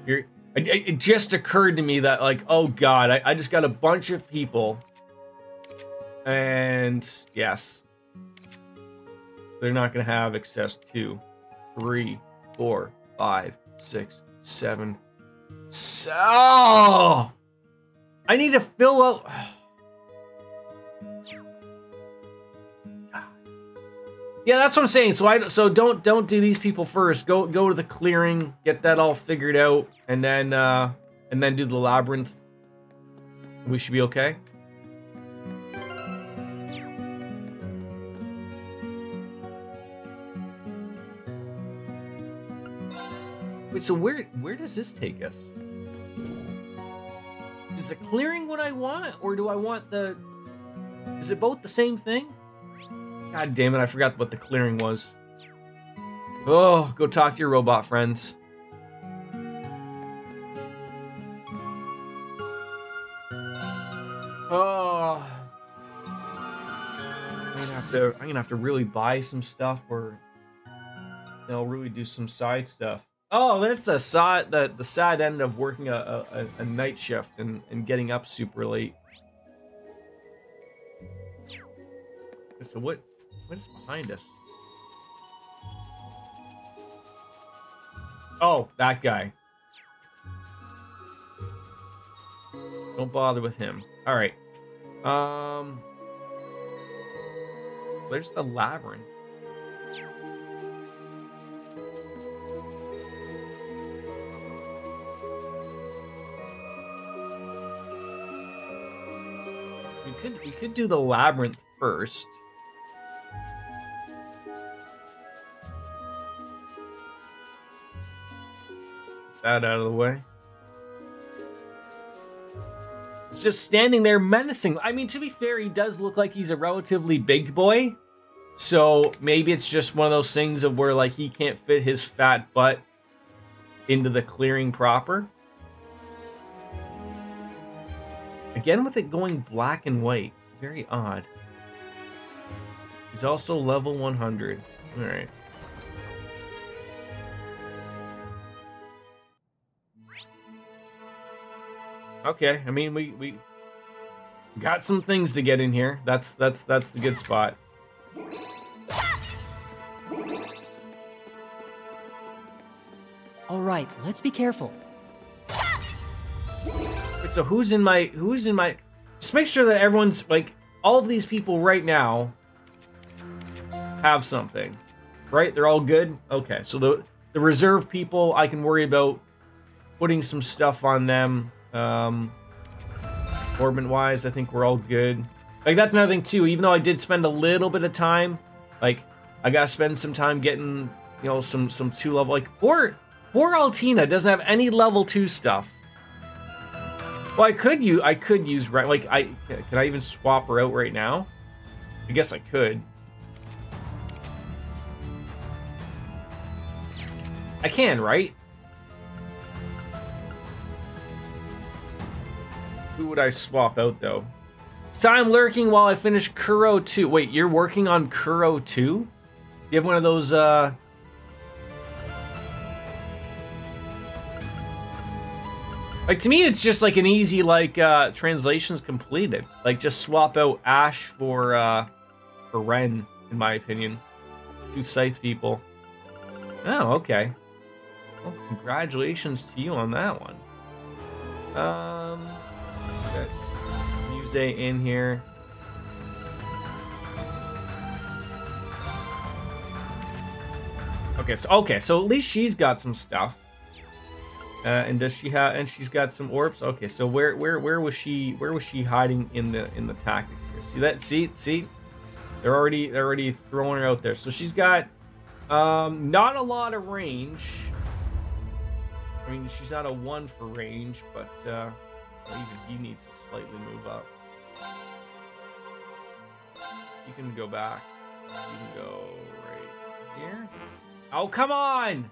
Here, it just occurred to me that, like, oh god, I just got a bunch of people. And, yes. They're not going to have access to 3, 4, 5, 6, 7. So, I need to fill out. Yeah, that's what I'm saying. So don't do these people first. Go to the clearing, get that all figured out, and then do the labyrinth. We should be okay. Wait, so where does this take us? Is the clearing what I want, or do I want the... Is it both the same thing? God damn it, I forgot what the clearing was. Oh, go talk to your robot friends. Oh. I'm gonna have to really buy some stuff, or really do some side stuff. Oh, that's the sad end of working a night shift and getting up super late. So what is behind us? Oh, that guy. Don't bother with him. All right. There's the labyrinth. We could do the labyrinth first. That out of the way. It's just standing there menacing. I mean, to be fair, he does look like he's a relatively big boy. So maybe it's just one of those things of where like he can't fit his fat butt into the clearing proper. Again with it going black and white. Very odd. He's also level 100. Alright. Okay, I mean we got some things to get in here. That's the good spot. All right, let's be careful. Wait, so who's in my Just make sure that everyone's, like, all of these people right now have something. Right? They're all good? Okay, so the reserve people, I can worry about putting some stuff on them. Orbit-wise, I think we're all good. Like, that's another thing, too. Even though I did spend a little bit of time, like, I gotta spend some time getting, you know, some 2 level... Like, poor Altina doesn't have any level 2 stuff. Well, I could use... Right, like, can I even swap her out right now? I guess I could. I can, right? Who would I swap out, though? It's time lurking while I finish Kuro 2. Wait, you're working on Kuro 2? You have one of those, Like, to me, it's just, like, an easy, like, translations completed. Like, just swap out Ash for Ren, in my opinion. 2 Scythe people. Oh, okay. Well, congratulations to you on that one. Good. Muse in here. Okay, so at least she's got some stuff. And does she have? And she's got some orbs. Okay, so where was she? Where was she hiding in the tactics here? See that? See? They're already throwing her out there. So she's got not a lot of range. I mean, she's not a 1 for range, but even he needs to slightly move up. You can go back. You can go right here. Oh, come on!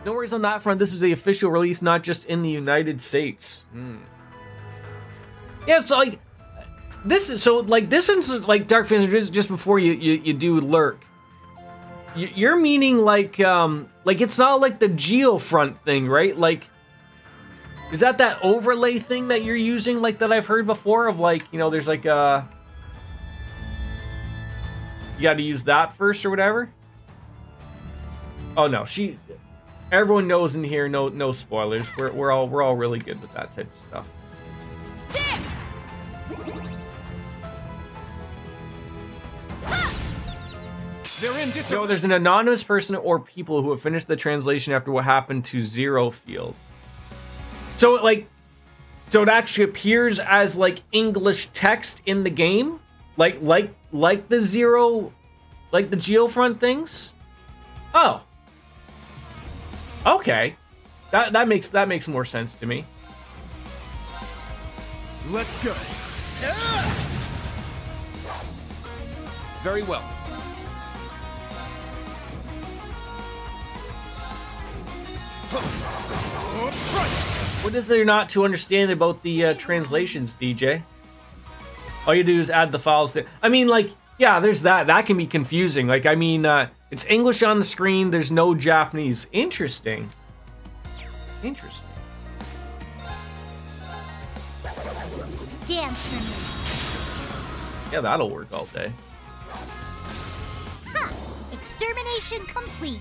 No worries on that front. This is the official release, not just in the United States. Yeah, so like this is like Dark Fantasy just before you do lurk. You're meaning like it's not like the Geofront thing, right? Like, is that overlay thing that you're using, like that I've heard before of, like, you know, there's like you got to use that first or whatever. Oh no, everyone knows in here. No spoilers. We're all really good with that type of stuff. So there's an anonymous person or people who have finished the translation after what happened to Zero Field. So it actually appears as like English text in the game, like the Zero, like the Geofront things. Oh, okay, that makes more sense to me. Let's go. Very well. What is there not to understand about the translations, DJ? All you do is add the files. I mean, like, yeah, there's that. That can be confusing. Like, I mean, it's English on the screen. There's no Japanese. Interesting. Interesting. Dance for me. Yeah, that'll work all day. Ha! Extermination complete.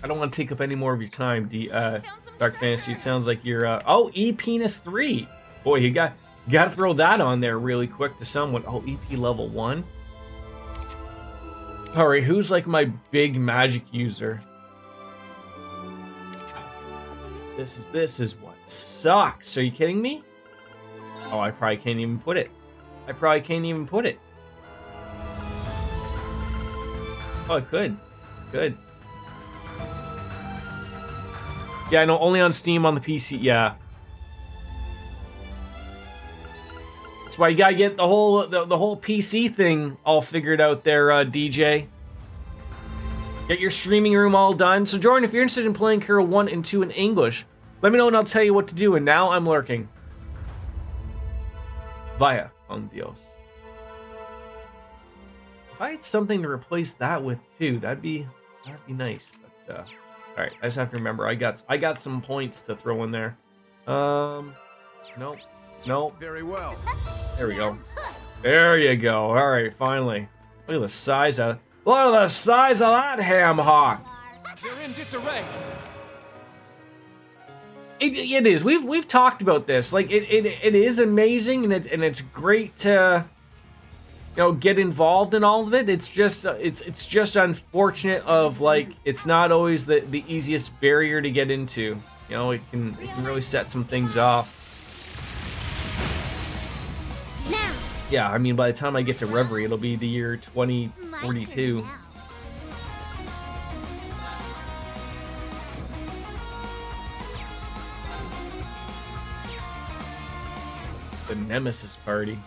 I don't want to take up any more of your time, Dark Fantasy. It sounds like you're, oh, E-Penis 3. Boy, you got to throw that on there really quick to someone. Oh, EP level 1. All right, who's like my big magic user? This is what sucks. Are you kidding me? Oh, I probably can't even put it. Oh, I could. Good. Yeah, no, only on Steam on the PC. Yeah. That's why you gotta get the whole PC thing all figured out there, DJ. Get your streaming room all done. So, Jordan, if you're interested in playing Kuro 1 and 2 in English, let me know and I'll tell you what to do. And now I'm lurking. Vaya con Dios. If I had something to replace that with too, that'd be nice. But all right, I just have to remember I got some points to throw in there. Nope. Very well. There we go. There you go. All right, finally. Look at the size of that ham hock. They're in disarray. It is. We've talked about this. Like it is amazing, and it's great to get involved in all of it. It's just unfortunate of like it's not always the easiest barrier to get into. It can really set some things off. Now. Yeah, I mean by the time I get to Reverie, it'll be the year 2042. The Nemesis Party.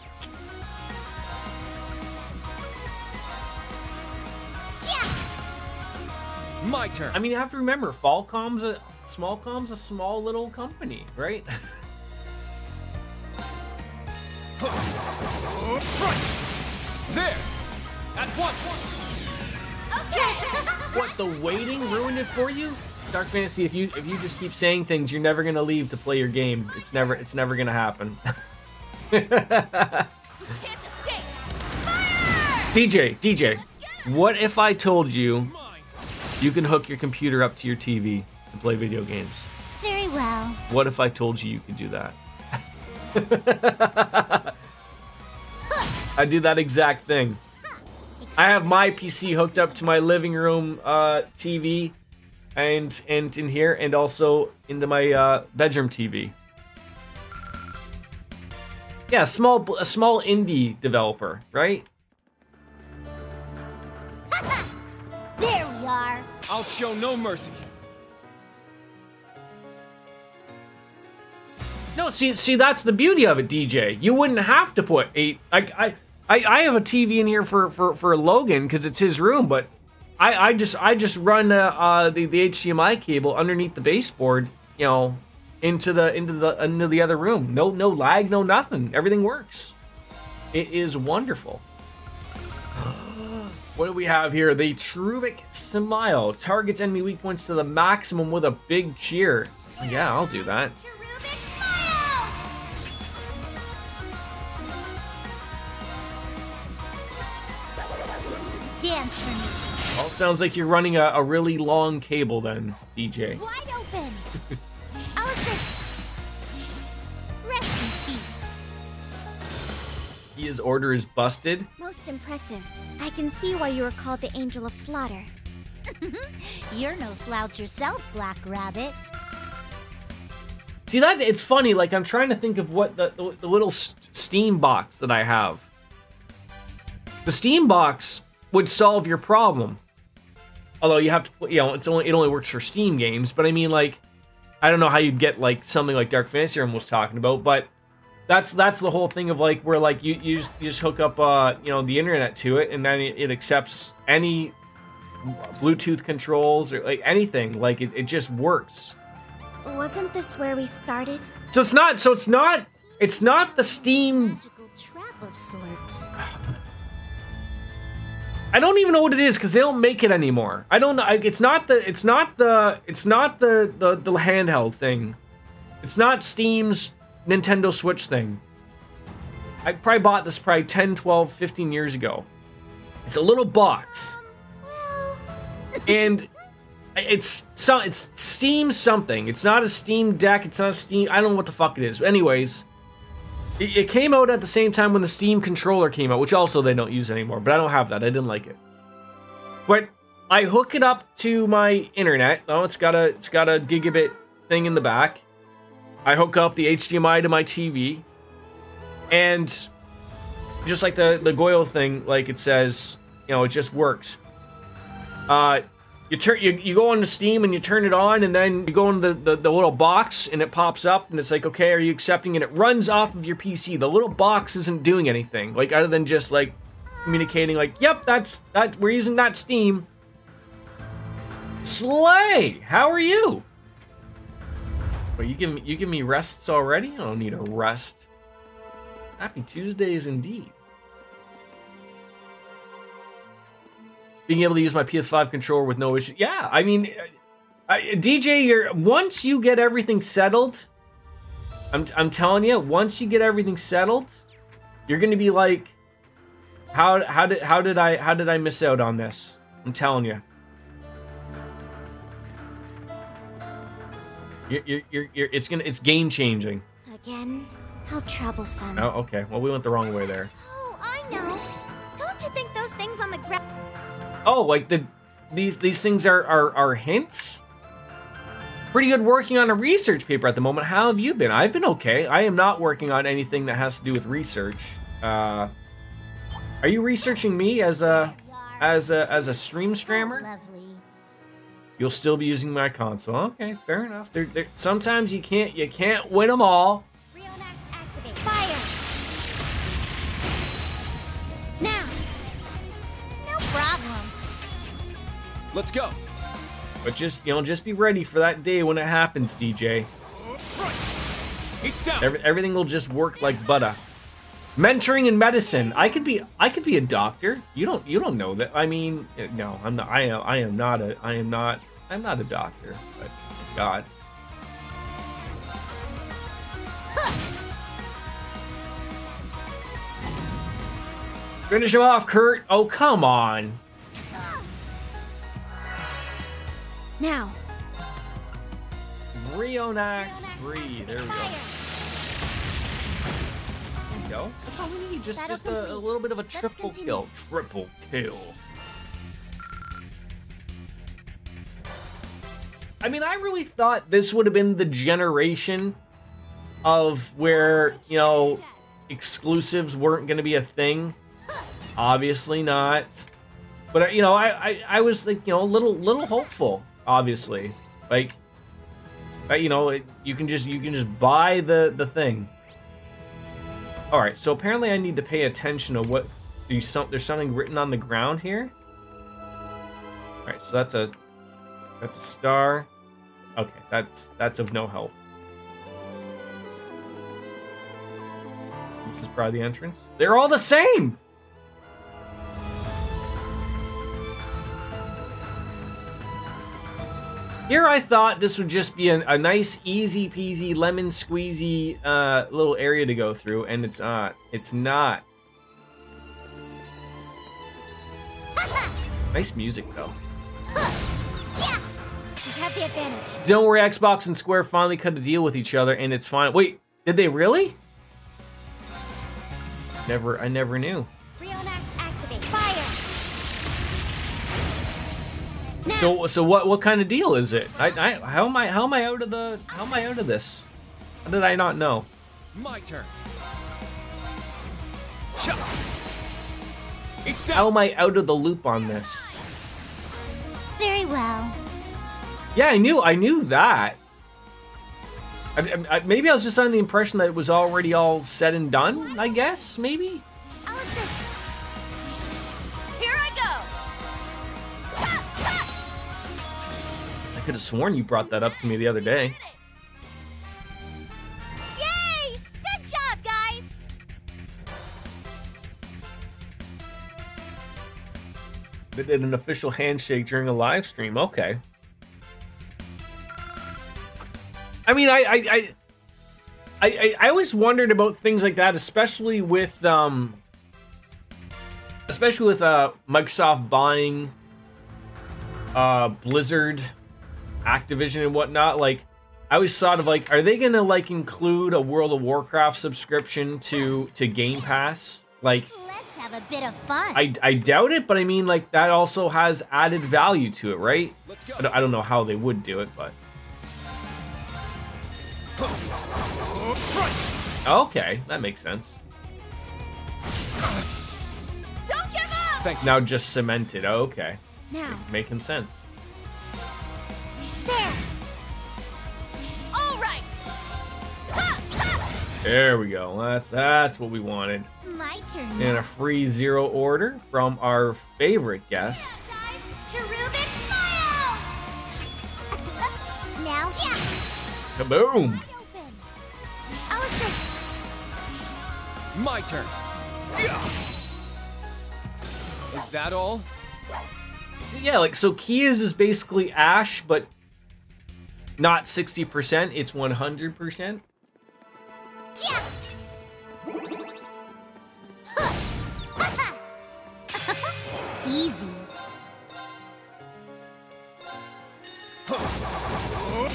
My turn. I mean, you have to remember, Smallcom's a small little company, right? There! At once! What, the waiting ruined it for you? Dark Fantasy, if you just keep saying things, you're never gonna leave to play your game. It's never gonna happen. DJ, what if I told you you can hook your computer up to your TV and play video games? Very well. What if I told you could do that? I do that exact thing. I have my PC hooked up to my living room TV and in here, and also into my bedroom TV. Yeah, a small indie developer, right? There we are. I'll show no mercy. No, see, that's the beauty of it, DJ. You wouldn't have to put I have a TV in here for Logan because it's his room, but I just run the HDMI cable underneath the baseboard, into the other room. No lag, no nothing. Everything works. It is wonderful. What do we have here? The Truvik Smile targets enemy weak points to the maximum with a big cheer. Yeah, I'll do that. Dance for me. Well, sounds like you're running a really long cable then, DJ. Wide open. I'll assist. Rest in peace. His order is busted. Most impressive. I can see why you were called the Angel of Slaughter. You're no slouch yourself, Black Rabbit. See, that it's funny, like I'm trying to think of what the little Steam box that I have. The Steam box would solve your problem. Although you have to, it only works for Steam games, but I mean, like, I don't know how you'd get like something like Dark Fantasy Realm was talking about, but that's the whole thing of like where like you just hook up the internet to it, and then it accepts any Bluetooth controls or like anything. Like it just works. Wasn't this where we started? So it's not the Steam. Magical trap of sorts. I don't even know what it is because they don't make it anymore. I don't know. It's not the handheld thing. It's not Steam's Nintendo Switch thing. I probably bought this 10, 12, 15 years ago. It's a little box. And it's Steam something. It's not a Steam Deck. It's not a Steam. I don't know what the fuck it is. Anyways, it came out at the same time when the Steam controller came out, which also they don't use anymore. But I don't have that. I didn't like it. But I hook it up to my internet. Oh, it's got a gigabit thing in the back. I hook up the HDMI to my TV, and just like the Goyle thing, like it says, it just works. You go on to Steam and you turn it on, and then you go in the little box and it pops up and it's like, okay, are you accepting? And it runs off of your PC. The little box isn't doing anything, like other than just like communicating, like, yep, that's we're using that Steam. Slay! How are you? Well, you give me rests already? I don't need a rest. Happy Tuesdays indeed. Being able to use my PS5 controller with no issue. Yeah, I mean, DJ, once you get everything settled, I'm telling you, once you get everything settled, You're gonna be like, how did I miss out on this? I'm telling you. It's game changing. Again? How troublesome. Oh, okay. Well, we went the wrong way there. Oh, I know. Don't you think those things on the ground... Oh, like these things are hints? Pretty good working on a research paper at the moment. How have you been? I've been okay. I am not working on anything that has to do with research. Are you researching me as a stream scrammer? Lovely. You'll still be using my console. Okay, fair enough. Sometimes you can't win them all. Activate. Fire! Now! No problem. Let's go. But just be ready for that day when it happens, DJ. It's down. Everything will just work like butter. Mentoring in medicine. I could be a doctor. You don't know that. I mean, no, I'm not. I'm not a doctor. But God. Finish him off, Kurt. Oh, come on. Now! Rionak 3. There we go. There we go. That's all we need. Just a little bit of a triple kill. Triple kill. I mean, I really thought this would have been the generation of where, you know, exclusives weren't going to be a thing. Obviously not. But, you know, I was, like, you know, a little hopeful, obviously. Like, you know, you can just buy the thing. All right, so apparently I need to pay attention to what there's something written on the ground here. All right, so that's a star. Okay, that's of no help. This is probably the entrance. They're all the same. Here I thought this would just be a nice, easy peasy, lemon squeezy little area to go through, and it's not. It's not. Nice music, though. You have the advantage. Don't worry, Xbox and Square finally cut a deal with each other, and it's fine. Wait, did they really? I never knew. Rionak, activate. Fire! So what kind of deal is it? How am I out of this? How did I not know? My turn. How am I out of the loop on this? Very well. Yeah, I knew that. Maybe I was just under the impression that it was already all said and done, I guess, maybe? I'll assist. Here I go! Chop, chop! I could have sworn you brought that up to me the other day. Yay! Good job, guys! They did an official handshake during a live stream. Okay. I mean, I always wondered about things like that, especially with Microsoft buying Blizzard, Activision, and whatnot. Like, I always thought of, like, are they gonna, like, include a World of Warcraft subscription to Game Pass? Like, Let's have a bit of fun. I doubt it, but I mean, like, that also has added value to it, right? Let's go. I don't know how they would do it, but okay, that makes sense. Don't give up! Thank you. Now just cemented. Okay, Now, making sense. there! All right! Ha, ha! There we go. That's what we wanted. My turn. And a free zero order from our favorite guest. Cherubic smile! Now, yeah. Kaboom! Open. I'll assist. My turn. Is that all? Yeah, like, so Kia's is basically Ash, but not 60%, it's 100%. Yeah. Easy.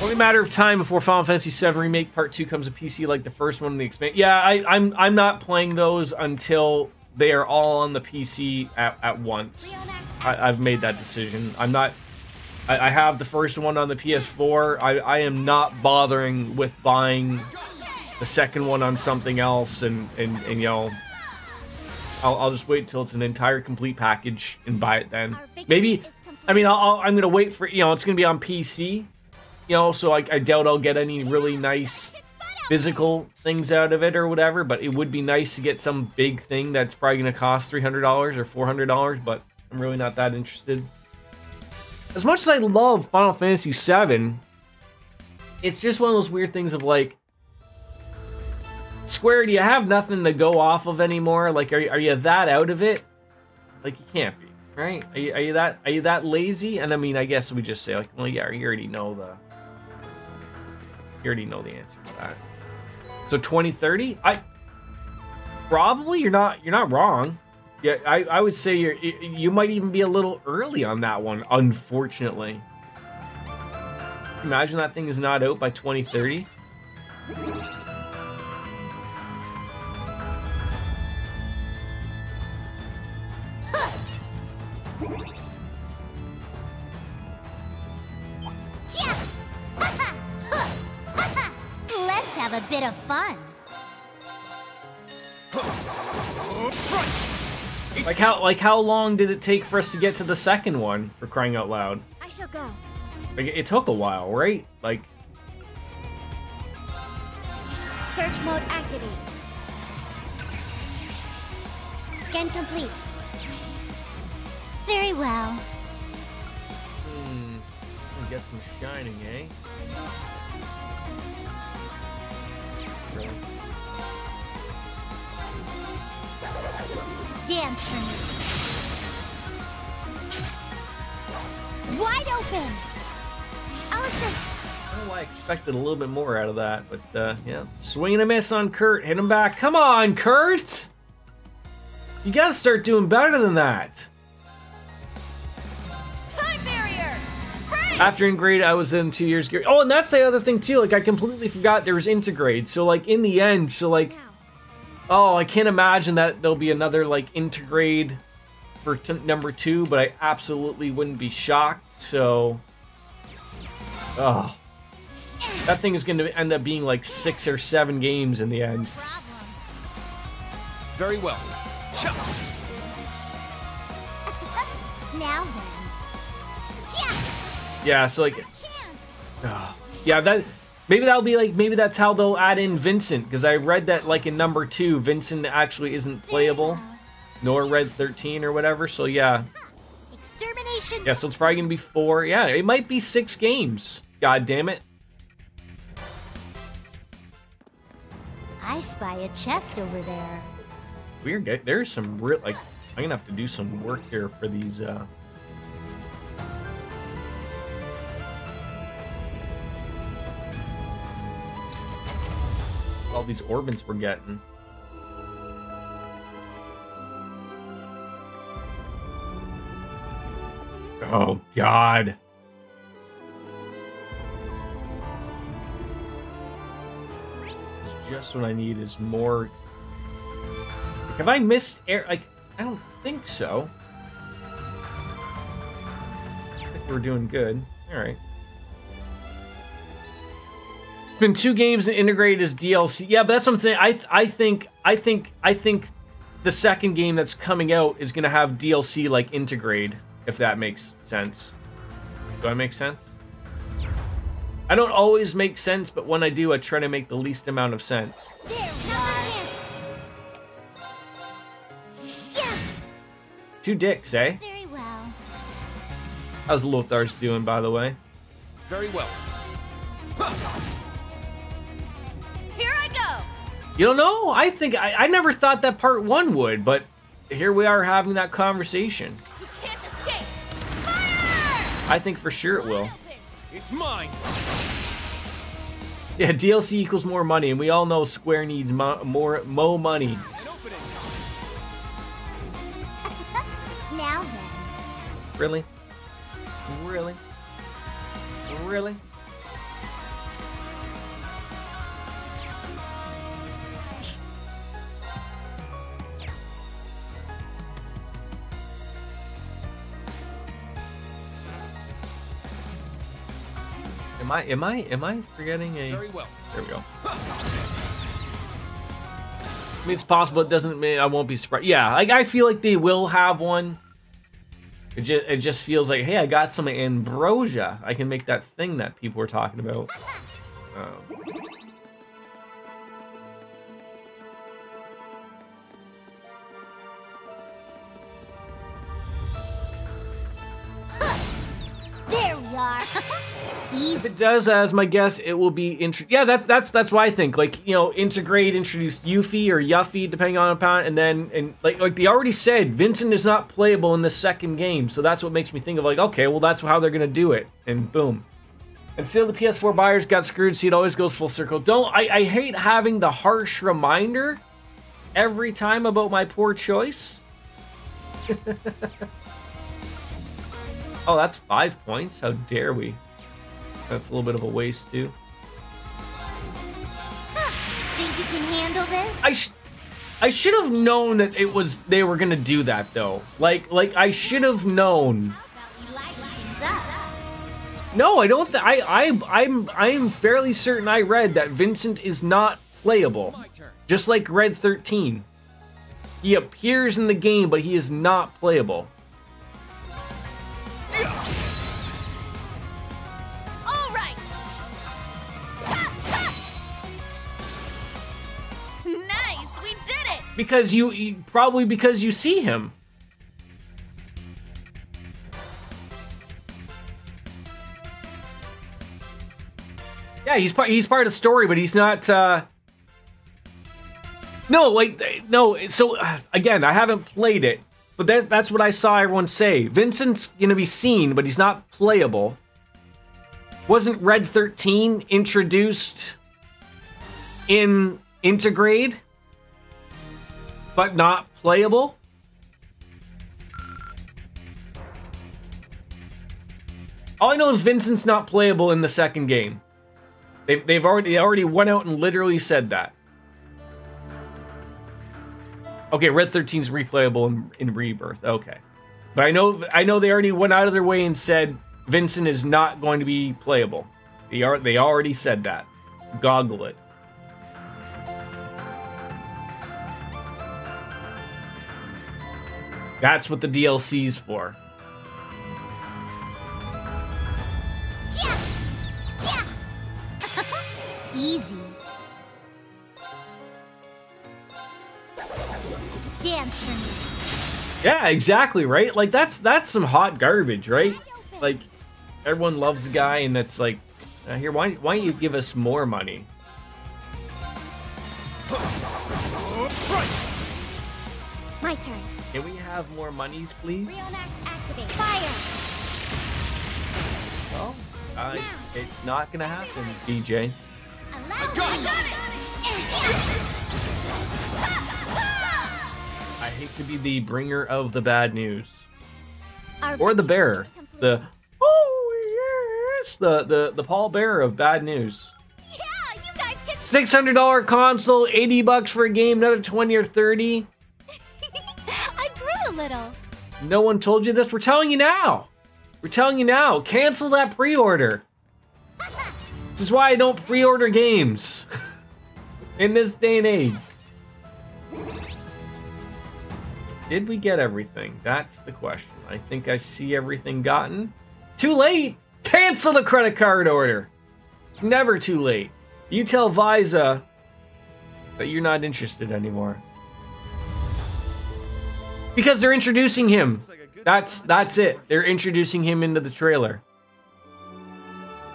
Only a matter of time before Final Fantasy VII Remake Part 2 comes to PC like the first one in the expansion. Yeah, I'm not playing those until they are all on the PC at once. I've made that decision. I'm not... I have the first one on the PS4. I am not bothering with buying the second one on something else, and you know, I'll just wait until it's an entire complete package and buy it then. Maybe, I mean, I'm gonna wait for, you know, it's gonna be on PC, you know, so I doubt I'll get any really nice physical things out of it or whatever, but it would be nice to get some big thing that's probably gonna cost $300 or $400, but I'm really not that interested. As much as I love Final Fantasy VII, it's just one of those weird things of like, Square, do you have nothing to go off of anymore? Like, are you that out of it? Like, you can't be, right? Are you that lazy? And I mean, I guess we just say like, well, yeah, you already know the answer to that. So 2030, probably you're not wrong. Yeah, I would say you might even be a little early on that one, unfortunately. Imagine that thing is not out by 2030. Let's have a bit of fun. Like how long did it take for us to get to the second one, for crying out loud? I shall go. Like, it took a while, right? Like, Search mode activate. Scan complete. Very well. Get some shining, eh? Really? Dance for me. Wide open. I'll assist. I don't know why I expected a little bit more out of that, but yeah. Swing and a miss on Kurt. Hit him back. Come on, Kurt! You gotta start doing better than that. Time barrier. Break! After Ingrade, I was in 2 years. Oh, and that's the other thing too. Like, I completely forgot there was Integrate. So, like, in the end, so like, oh, I can't imagine that there'll be another like Integrate for number 2, but I absolutely wouldn't be shocked. So, oh, that thing is going to end up being like 6 or 7 games in the end. Very well. Now then. Yeah, so like, oh, yeah, that maybe that'll be like, maybe that's how they'll add in Vincent, because I read that like in number 2, Vincent actually isn't playable, nor Red 13 or whatever. So yeah, Extermination. yeah, so it's probably gonna be 4. Yeah, it might be 6 games. God damn it. I spy a chest over there. Weird. There's some real, like, I'm gonna have to do some work here for these. All these orbits we're getting. Oh God. It's just what I need is more. Like, have I missed air? Like, I don't think so. I think we're doing good. All right. It's been 2 games that integrated as DLC. Yeah, but that's what I'm saying. I think the second game that's coming out is gonna have DLC like integrate, if that makes sense. Do I make sense? I don't always make sense, but when I do, I try to make the least amount of sense. There, now's a chance. Yeah. 2 dicks, eh? Very well. How's Lothar's doing, by the way? Very well. Here I go. You don't know? I think I never thought that part 1 would, but here we are having that conversation. You can't escape. Fire! I think for sure it will. It's mine. Yeah, DLC equals more money, and we all know Square needs more money. An opening. Now then. Really? Really? Really? Am I forgetting a? Very well. There we go. I mean, it's possible. It doesn't mean I won't be surprised. Yeah, I feel like they will have one. It just feels like, hey, I got some ambrosia. I can make that thing that people were talking about. There we are. If it does, as my guess, it will be yeah, that's what I think. Like, you know, integrate, introduce Yuffie or Yuffie, depending on opponent, and then like they already said, Vincent is not playable in the second game, so that's what makes me think of like, okay, well that's how they're gonna do it, and boom. And still, the PS4 buyers got screwed. See, it always goes full circle. I hate having the harsh reminder every time about my poor choice. Oh, that's 5 points. How dare we? That's a little bit of a waste too. Think you can handle this? I should have known that they were gonna do that though. Like I should have known. No, I don't. I'm fairly certain I read that Vincent is not playable, just like Red 13. He appears in the game, but he is not playable. Because probably because you see him. Yeah, he's part of the story, but he's not. No. So again, I haven't played it, but that's what I saw everyone say. Vincent's gonna be seen, but he's not playable. Wasn't Red 13 introduced in Intergrade? But not playable? All I know is Vincent's not playable in the second game. They already went out and literally said that. Okay, Red 13's replayable in Rebirth. Okay. But I know they already went out of their way and said Vincent is not going to be playable. They already said that. Goggle it. That's what the DLC's for. Easy. Dance for me. Yeah, exactly, right? Like that's some hot garbage, right? Like everyone loves the guy, and that's like, here, why don't you give us more money? My turn. Can we have more monies, please? Activate. Fire. Well, it's not gonna happen, DJ. I got it. I hate to be the bringer of the bad news, or the bearer. The pallbearer of bad news. Yeah, you guys can. $600 console, $80 for a game, another 20 or 30. I grew a little. No one told you this. We're telling you now. We're telling you now. Cancel that pre-order. This is why I don't pre-order games in this day and age. Did we get everything? That's the question. I think I see everything gotten. Too late. Cancel the credit card order. It's never too late. You tell Visa that you're not interested anymore. Because they're introducing him. That's it. They're introducing him into the trailer.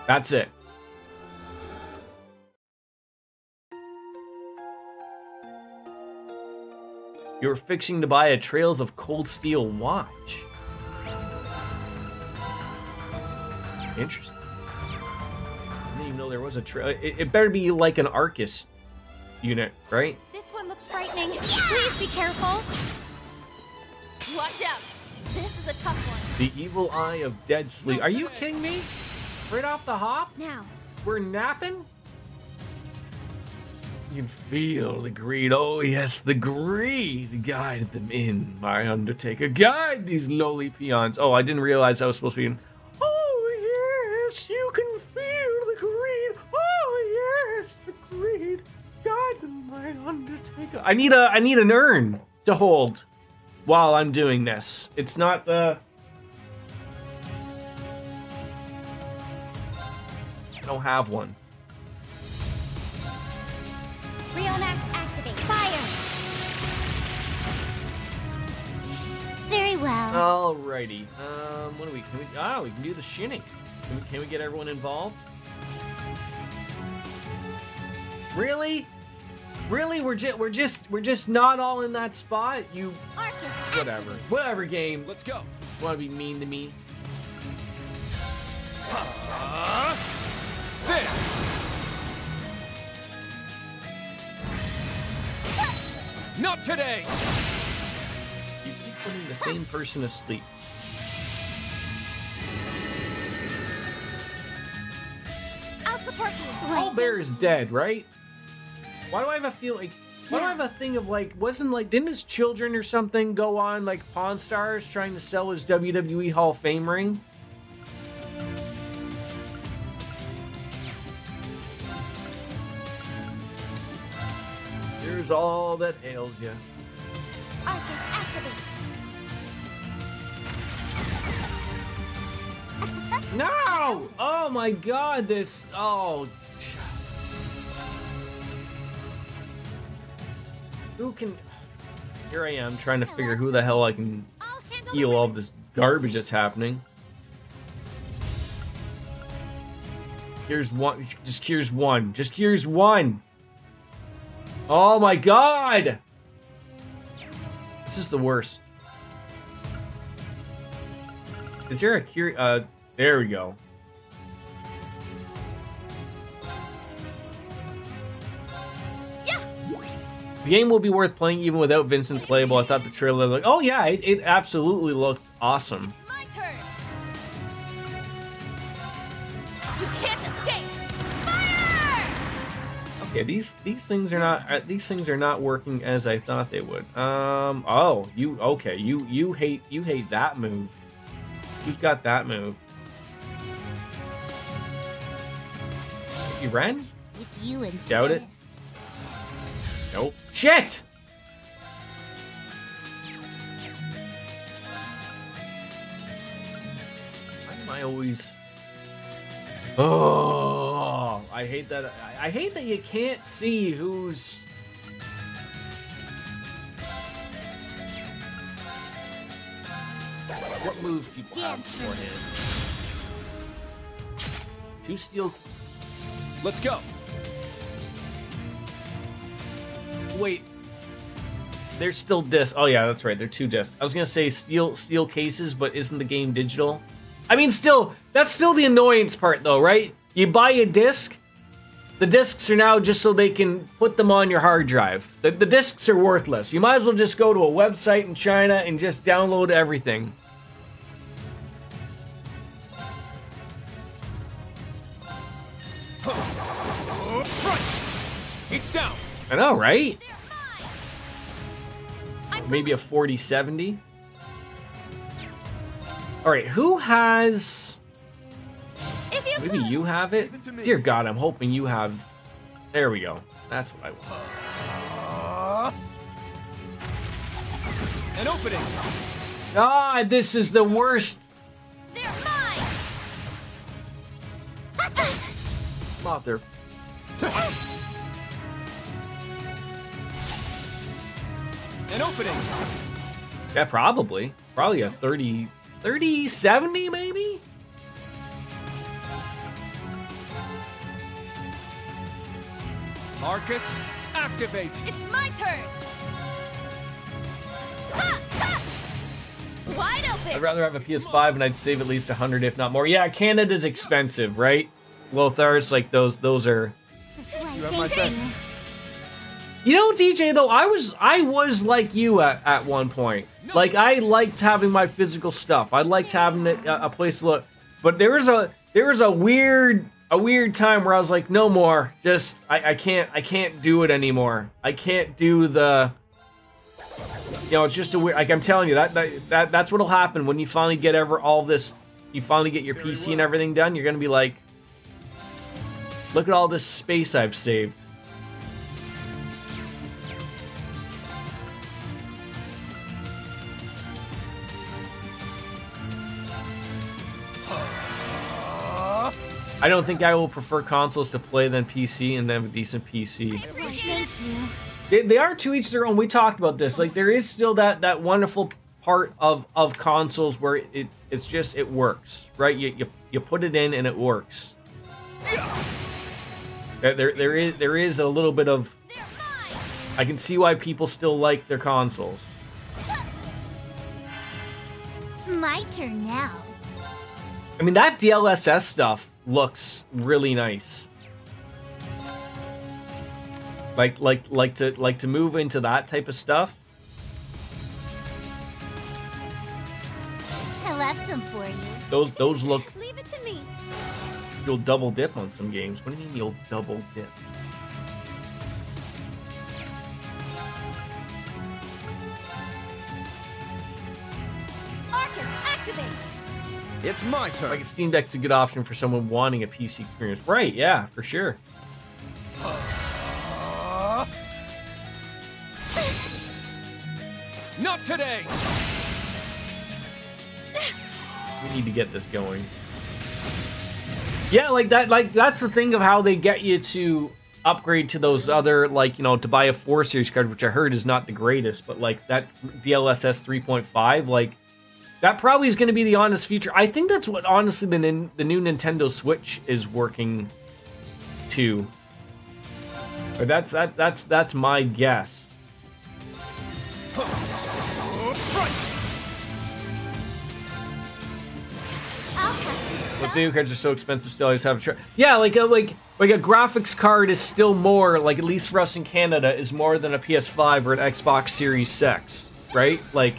That's it. You're fixing to buy a Trails of Cold Steel watch. Interesting. I didn't even know there was a trail. It better be like an Arcus unit, right? This one looks frightening. Please be careful. Watch out. This is a tough one. The evil eye of dead sleep. Are you kidding me? Right off the hop? Now. We're napping? You can feel the greed. Oh, yes, the greed. Guide them in, my undertaker. Guide these lowly peons. Oh, I didn't realize I was supposed to be in. Oh, yes, you can feel the greed. Oh, yes, the greed. Guide them, my undertaker. I need an urn to hold while I'm doing this. It's not the... I don't have one. Reenact activate. Fire! Very well. Alrighty. What do we? Can we? We can do the shinning. Can we get everyone involved? Really? Really? We're just not all in that spot. You. Arcus, Whatever. Whatever. Game. Let's go. Want to be mean to me? There. Not today. You keep putting the same person asleep. I'll support you. Owlbear is dead, right? Why do I have a feel like? Why do I have a thing of like? Didn't his children or something go on like Pawn Stars trying to sell his WWE Hall of Fame ring? Here's all that ails you. Arcus activate. No! Oh my God! This. Oh. Who can? Here I am trying to figure who the hell I can I'll handle heal the all rest. this garbage that's happening. Here's one. Just here's one. Just here's one. Oh my God! This is the worst. Is there a cure? There we go. Yeah. The game will be worth playing even without Vincent playable. I thought the trailer looked. Oh yeah, it absolutely looked awesome. My turn. You can't escape. Fire! Okay, these things are not working as I thought they would. Oh, you hate that move. Who's got that move? You ran? If you insist. Doubt it. Nope. Shit! Why am I always? Oh, I hate that. I hate that you can't see who's. What moves people have beforehand? 2 steel. Let's go. Wait. There's still discs. Oh yeah, that's right. They're 2 discs. I was gonna say steel cases, but isn't the game digital? I mean, still, that's still the annoyance part, though, right? You buy a disc. The discs are now just so they can put them on your hard drive. The discs are worthless. You might as well just go to a website in China and just download everything. It's down. I know, right? Maybe a 4070. All right, who has? Maybe you have it. Dear God, I'm hoping you have. There we go. That's what I want. An opening. God, this is the worst. They're mine. Mother. An opening. Yeah, probably. Probably a 70 maybe? Arcus, activate. It's my turn. Ha! Ha! Wide open. I'd rather have a PS5 and I'd save at least 100 if not more. Yeah, Canada's expensive, right? Lothar, it's like those are... Why, You have my thank thanks. You know, DJ, though, I was like you at one point. Like, I liked having my physical stuff. I liked having a place to look. But there was a weird time where I was like, no more. Just I can't do it anymore. I can't do the. You know, it's just a weird. Like, I'm telling you, that's what'll happen when you finally get all this. You finally get your PC and everything done. You're gonna be like, look at all this space I've saved. I don't think I will prefer consoles to play than PC and have a decent PC. They are to each their own. We talked about this. Like, there is still that wonderful part of consoles where it's just, it works, right? You put it in and it works. There is a little bit of. I can see why people still like their consoles. My turn now. I mean, that DLSS stuff looks really nice. Like to move into that type of stuff. I left some for you. Those look. Leave it to me. You'll double dip on some games. What do you mean you'll double dip? Arcus, activate! It's my turn. Like, a Steam Deck's a good option for someone wanting a PC experience. Right, yeah, for sure. Not today! We need to get this going. Yeah, like that's the thing of how they get you to upgrade to those other, like, you know, to buy a 4 series card, which I heard is not the greatest, but like that DLSS 3.5, like, that probably is going to be the honest future. I think that's what, honestly, the new Nintendo Switch is working to. But that's my guess. But video cards are so expensive still. I just have a try. Yeah, like a graphics card is still more, like, at least for us in Canada, is more than a PS5 or an Xbox Series X, right? Like,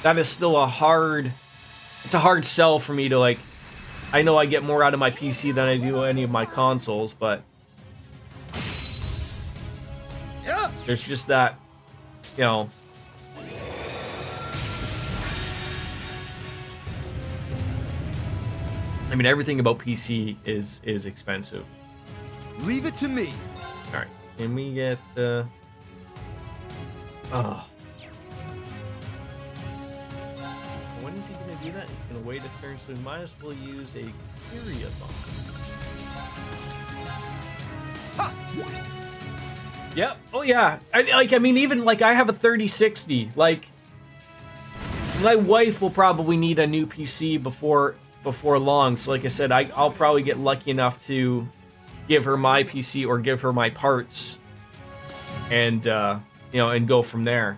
that is still it's a hard sell for me to, like, I know I get more out of my PC than I do any of my consoles, but there's just that, you know. I mean, everything about PC is expensive. Leave it to me. All right, can we get? Oh. When is he gonna do that? He's gonna wait a turn, so we might as well use a Kyria bomb. Yep. Oh yeah. I mean, even like I have a 3060. Like, my wife will probably need a new PC before long. So like I said, I'll probably get lucky enough to give her my PC or give her my parts, and you know, and go from there.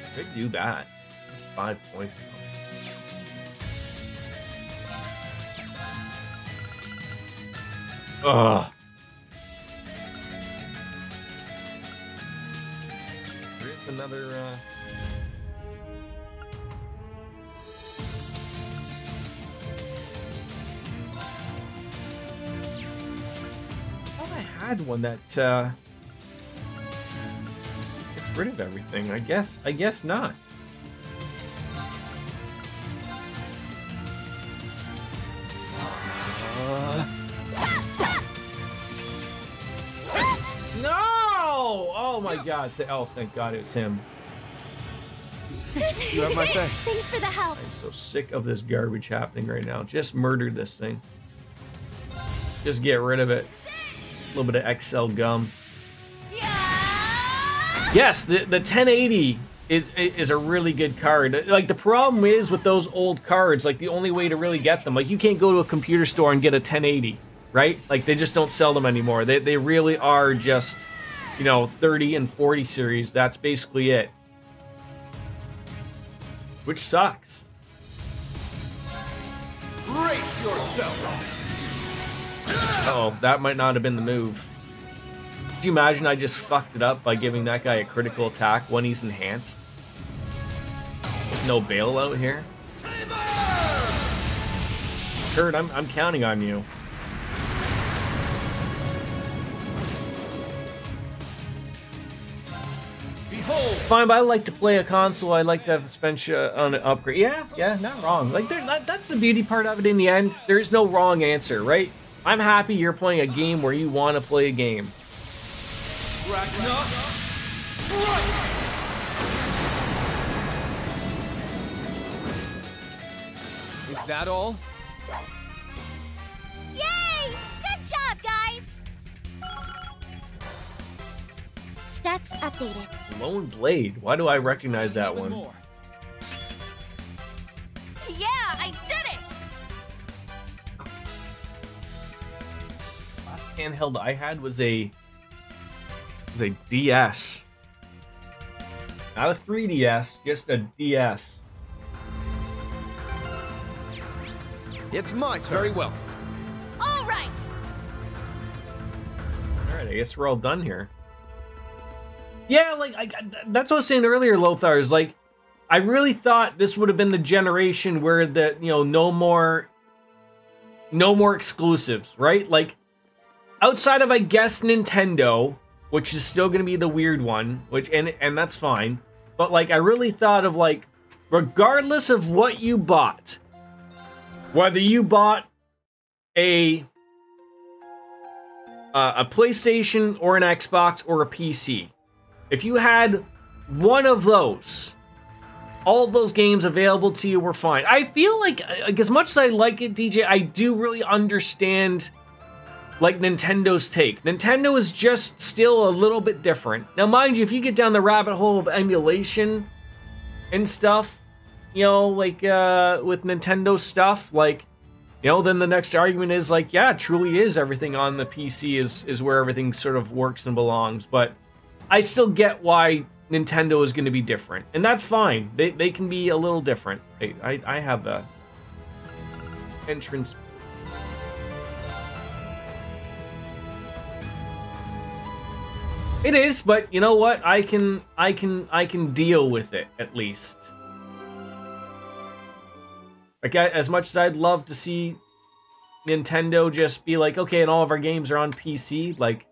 I could do that. That's 5 points. Ugh. Another I had one that gets rid of everything. I guess not. Oh my God! Oh, thank God, it was him. You have my thanks. Thanks for the help. I'm so sick of this garbage happening right now. Just murder this thing. Just get rid of it. A little bit of XL gum. Yes, the 1080 is a really good card. Like, the problem is with those old cards, like, the only way to really get them, like, you can't go to a computer store and get a 1080, right? Like, they just don't sell them anymore. They really are just, you know, 30 and 40 series. That's basically it. Which sucks. yourself. Uh-oh, that might not have been the move. Could you imagine I just fucked it up by giving that guy a critical attack when he's enhanced? No bailout here. Kurt, I'm counting on you. Behold. It's fine, but I like to play a console. I like to have suspension on an upgrade. Yeah, not wrong. Like that's the beauty part of it. In the end, there is no wrong answer, right? I'm happy you're playing a game where you want to play a game. Is that all? Yay! Good job, guys! Stats updated. Lone Blade. Why do I recognize that one? Yeah, I did it! Last handheld I had was a DS. Not a 3DS, just a DS. It's my turn. Very well. All right! Alright, I guess we're all done here. Yeah, like, that's what I was saying earlier, Lothar, is like, I really thought this would have been the generation where the, you know, no more exclusives, right? Like, outside of, I guess, Nintendo, which is still going to be the weird one, which, and that's fine. But, like, I really thought of, like, regardless of what you bought, whether you bought a PlayStation or an Xbox or a PC, if you had one of those, all of those games available to you were fine. I feel like as much as I like it, DJ, I do really understand, like, Nintendo's take. Nintendo is just still a little bit different. Now, mind you, if you get down the rabbit hole of emulation and stuff, you know, like, with Nintendo stuff, like, you know, then the next argument is, like, yeah, it truly is everything on the PC is where everything sort of works and belongs. But I still get why Nintendo is going to be different. And that's fine. They can be a little different. I have a entrance. It is, but you know what? I can deal with it, at least. Like, as much as I'd love to see Nintendo just be like, okay, and all of our games are on PC, like,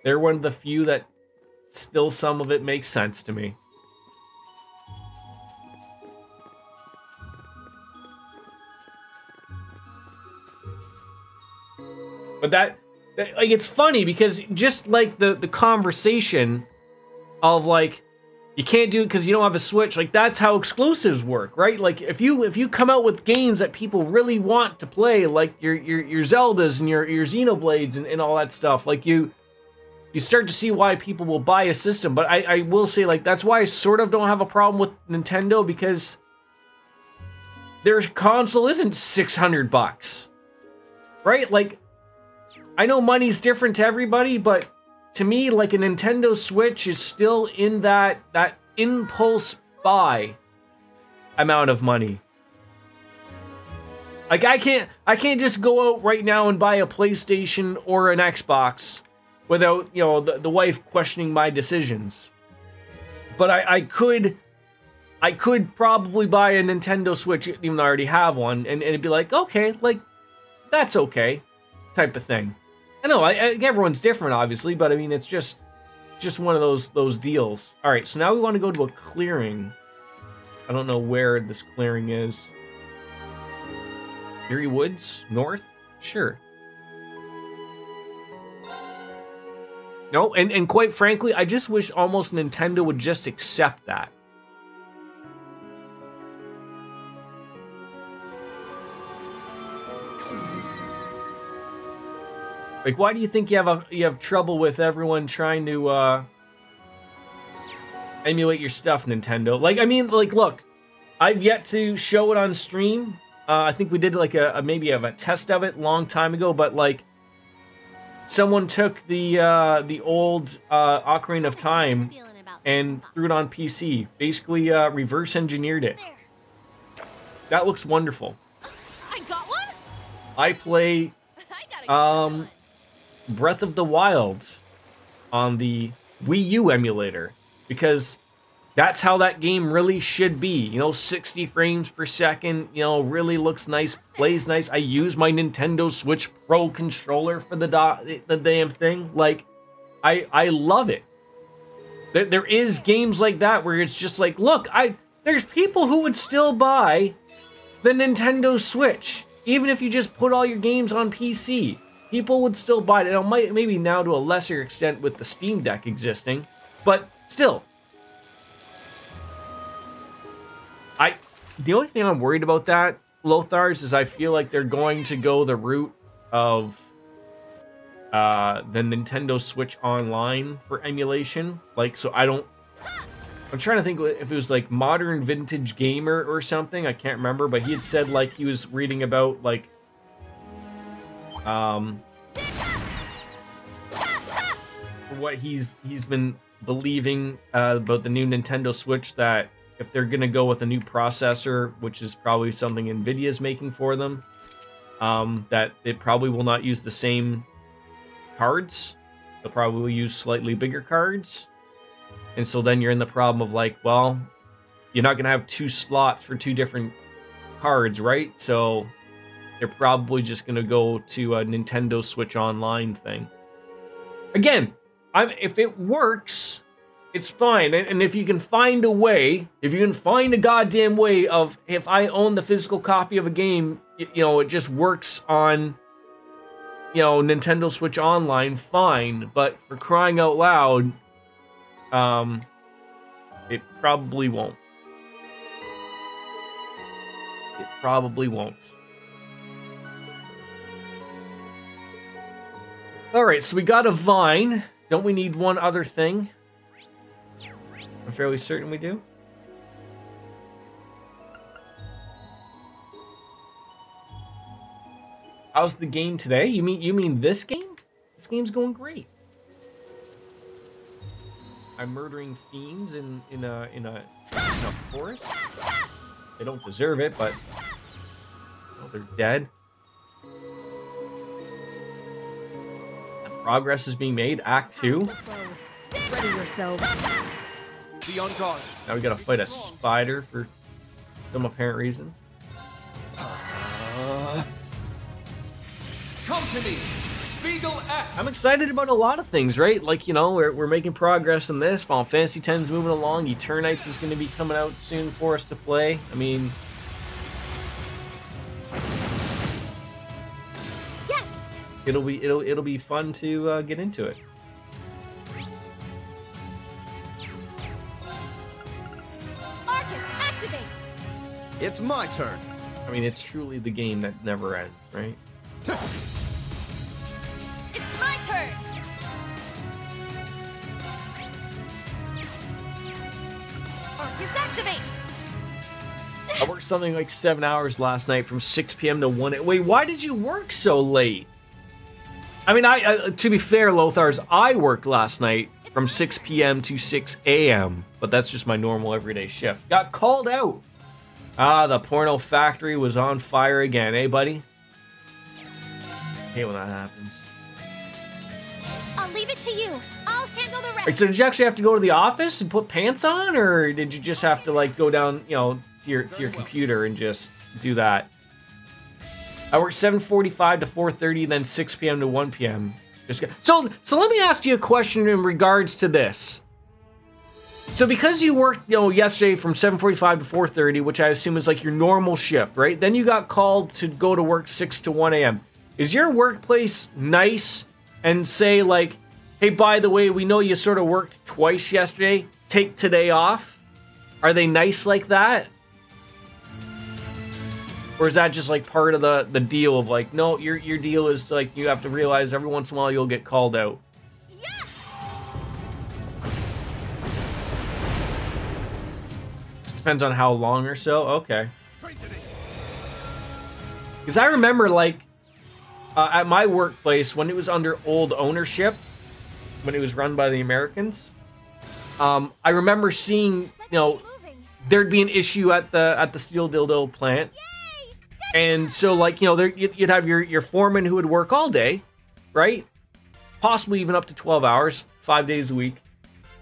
they're one of the few that still some of it makes sense to me. But that like, it's funny because just like the conversation of, like, you can't do it because you don't have a Switch, like, that's how exclusives work, right? Like, if you come out with games that people really want to play, like your Zeldas and your Xenoblades and all that stuff, like, you start to see why people will buy a system. But I will say, like, that's why I sort of don't have a problem with Nintendo, because their console isn't $600, right? Like, I know money's different to everybody, but to me, like, a Nintendo Switch is still in that impulse buy amount of money. Like, I can't just go out right now and buy a PlayStation or an Xbox without, you know, the wife questioning my decisions. But I could probably buy a Nintendo Switch, even though I already have one, and it'd be like, okay, like, that's okay, type of thing. I know, everyone's different, obviously, but I mean, it's just one of those deals. All right, so now we want to go to a clearing. I don't know where this clearing is. Erie Woods? North? Sure. No, and quite frankly, I just wish almost Nintendo would just accept that. Like, why do you think you have trouble with everyone trying to emulate your stuff, Nintendo? Like, I mean, like, look, I've yet to show it on stream. I think we did like maybe a test of it a long time ago, but like, someone took the old Ocarina of Time and threw it on PC. Basically, reverse engineered it. That looks wonderful. I got one? I play Breath of the Wild on the Wii U emulator, because that's how that game really should be. You know, 60 frames per second, you know, really looks nice, plays nice. I use my Nintendo Switch Pro controller for the damn thing. Like, I love it. There is games like that where it's just like, look, there's people who would still buy the Nintendo Switch, even if you just put all your games on PC. People would still buy it. It might, maybe now to a lesser extent with the Steam Deck existing, but still. The only thing I'm worried about that, Lothars, is I feel like they're going to go the route of the Nintendo Switch Online for emulation. Like, so I'm trying to think if it was like Modern Vintage Gamer or something. I can't remember, but he had said like he was reading about like what he's been believing about the new Nintendo Switch, that if they're gonna go with a new processor, which is probably something Nvidia's making for them, that it probably will not use the same cards. They'll probably use slightly bigger cards. And so then you're in the problem of like, well, you're not gonna have 2 slots for 2 different cards, right? So they're probably just gonna go to a Nintendo Switch Online thing. Again, if it works, it's fine. And if you can find a way, if you can find a goddamn way of, if I own the physical copy of a game, you know, it just works on, you know, Nintendo Switch Online, fine. But for crying out loud, it probably won't. It probably won't. All right, so we got a vine. Don't we need one other thing? I'm fairly certain we do. How's the game today? You mean this game? This game's going great. I'm murdering fiends in a forest. They don't deserve it, but well, they're dead. And progress is being made. Act 2. Ready yourselves. Be on guard. Now we gotta fight a spider for some apparent reason. Come to me, Spiegel S. I'm excited about a lot of things, right? Like, you know, we're making progress in this. Final Fantasy X's moving along. Eternites is going to be coming out soon for us to play. I mean, Yes! it'll be fun to get into it. Arcus, activate! It's my turn. I mean, it's truly the game that never ends, right? It's my turn! Arcus, activate! I worked something like 7 hours last night from 6 p.m. to 1 a.m. Wait, why did you work so late? I mean, I to be fair, Lothars, I worked last night from 6 p.m. to 6 a.m., but that's just my normal everyday shift. Got called out. Ah, the porno factory was on fire again, eh, buddy? I hate when that happens. I'll leave it to you. I'll handle the rest. Right, so did you actually have to go to the office and put pants on, or did you just have to like go down, you know, to your computer and just do that? I worked 7:45 to 4:30, then 6 p.m. to 1 p.m. So let me ask you a question in regards to this. So because you worked, you know, yesterday from 7:45 to 4:30, which I assume is like your normal shift, right? Then you got called to go to work 6 to 1 a.m. Is your workplace nice and say like, hey, by the way, we know you sort of worked twice yesterday, take today off? Are they nice like that? Or is that just like part of the deal of like, no, your deal is like you have to realize every once in a while you'll get called out? Yeah! Just depends on how long or so. Okay. Because I remember like at my workplace when it was under old ownership, when it was run by the Americans, I remember seeing, you know, there'd be an issue at the Steel Dildo plant. And so, like, you know, you'd have your foreman who would work all day, right? Possibly even up to 12 hours, 5 days a week.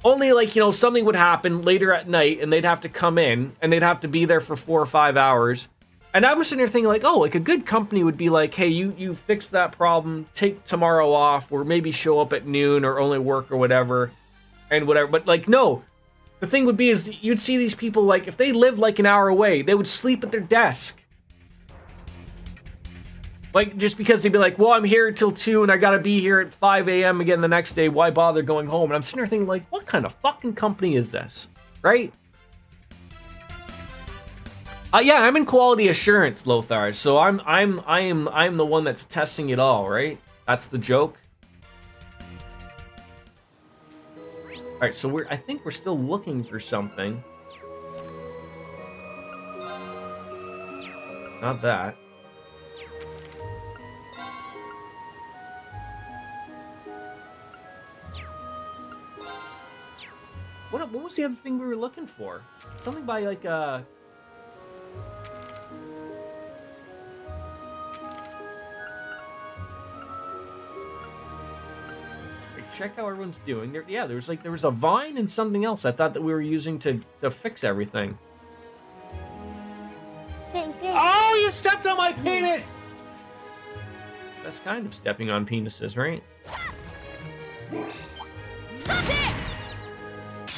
Only, like, you know, something would happen later at night, and they'd have to come in, and they'd have to be there for 4 or 5 hours. And I was sitting there thinking, like, oh, like, a good company would be like, hey, you fix that problem, take tomorrow off, or maybe show up at noon, or only work, or whatever, and whatever. But, like, no. The thing would be is you'd see these people, like, if they lived, like, an hour away, they would sleep at their desk. Like, just because they'd be like, well, I'm here till 2 and I gotta be here at 5 a.m. again the next day. Why bother going home? And I'm sitting there thinking, like, what kind of fucking company is this? Right? Yeah, I'm in quality assurance, Lothar. So I am the one that's testing it all, right? That's the joke. All right, so I think we're still looking for something. Not that. What was the other thing we were looking for? Something by, like, check how everyone's doing. Yeah, there was a vine and something else I thought that we were using to fix everything. Oh, you stepped on my penis! That's kind of stepping on penises, right?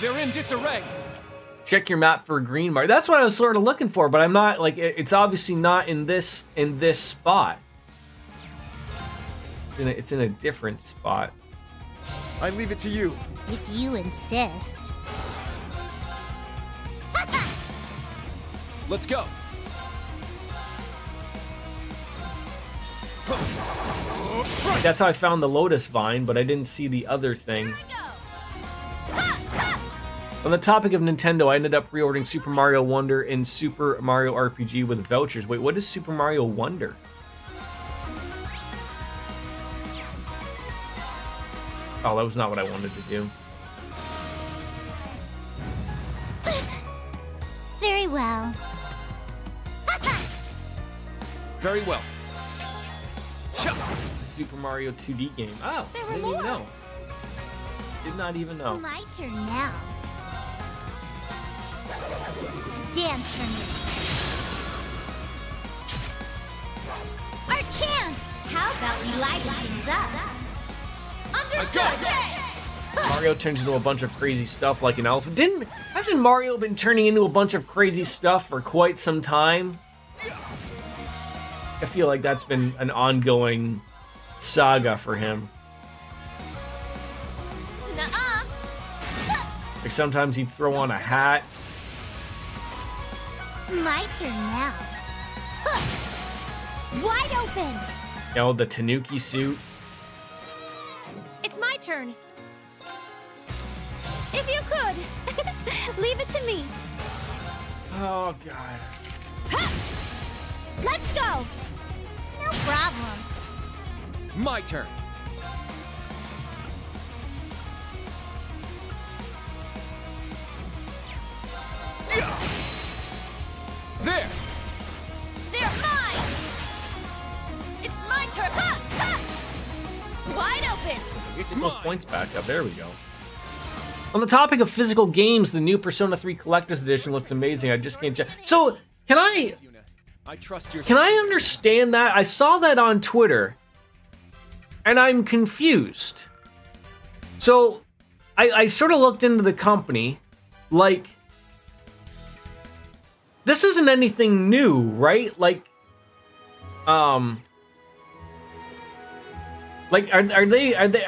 They're in disarray. Check your map for a green mark. That's what I was sort of looking for, but I'm not, like, it's obviously not in this spot. It's in a different spot. I leave it to you. If you insist. Let's go. That's how I found the lotus vine, but I didn't see the other thing. On the topic of Nintendo, I ended up pre-ordering Super Mario Wonder and Super Mario RPG with vouchers. Wait, what is Super Mario Wonder? Oh, that was not what I wanted to do. Very well. Very well. It's a Super Mario 2D game. Oh, There were didn't more. even know. Did not even know. My turn now. Dance for me. Our chance! How about we lighten things up? Understood! Mario turns into a bunch of crazy stuff like an elephant. Hasn't Mario been turning into a bunch of crazy stuff for quite some time? I feel like that's been an ongoing saga for him. Nuh-uh. Like sometimes he'd throw on a hat. My turn now. Wide open! You know, the Tanuki suit. It's my turn. If you could, leave it to me. Oh, God. Let's go. No problem. My turn. There. They're mine. It's my turn. Ha! Ha! Wide open. It's Get those mine. points back up. There we go. On the topic of physical games, the new Persona 3 Collector's Edition looks amazing. I just can't check. So, can I trust your. Can I understand that? I saw that on Twitter, and I'm confused. So, I sort of looked into the company, like, this isn't anything new, right? Like, are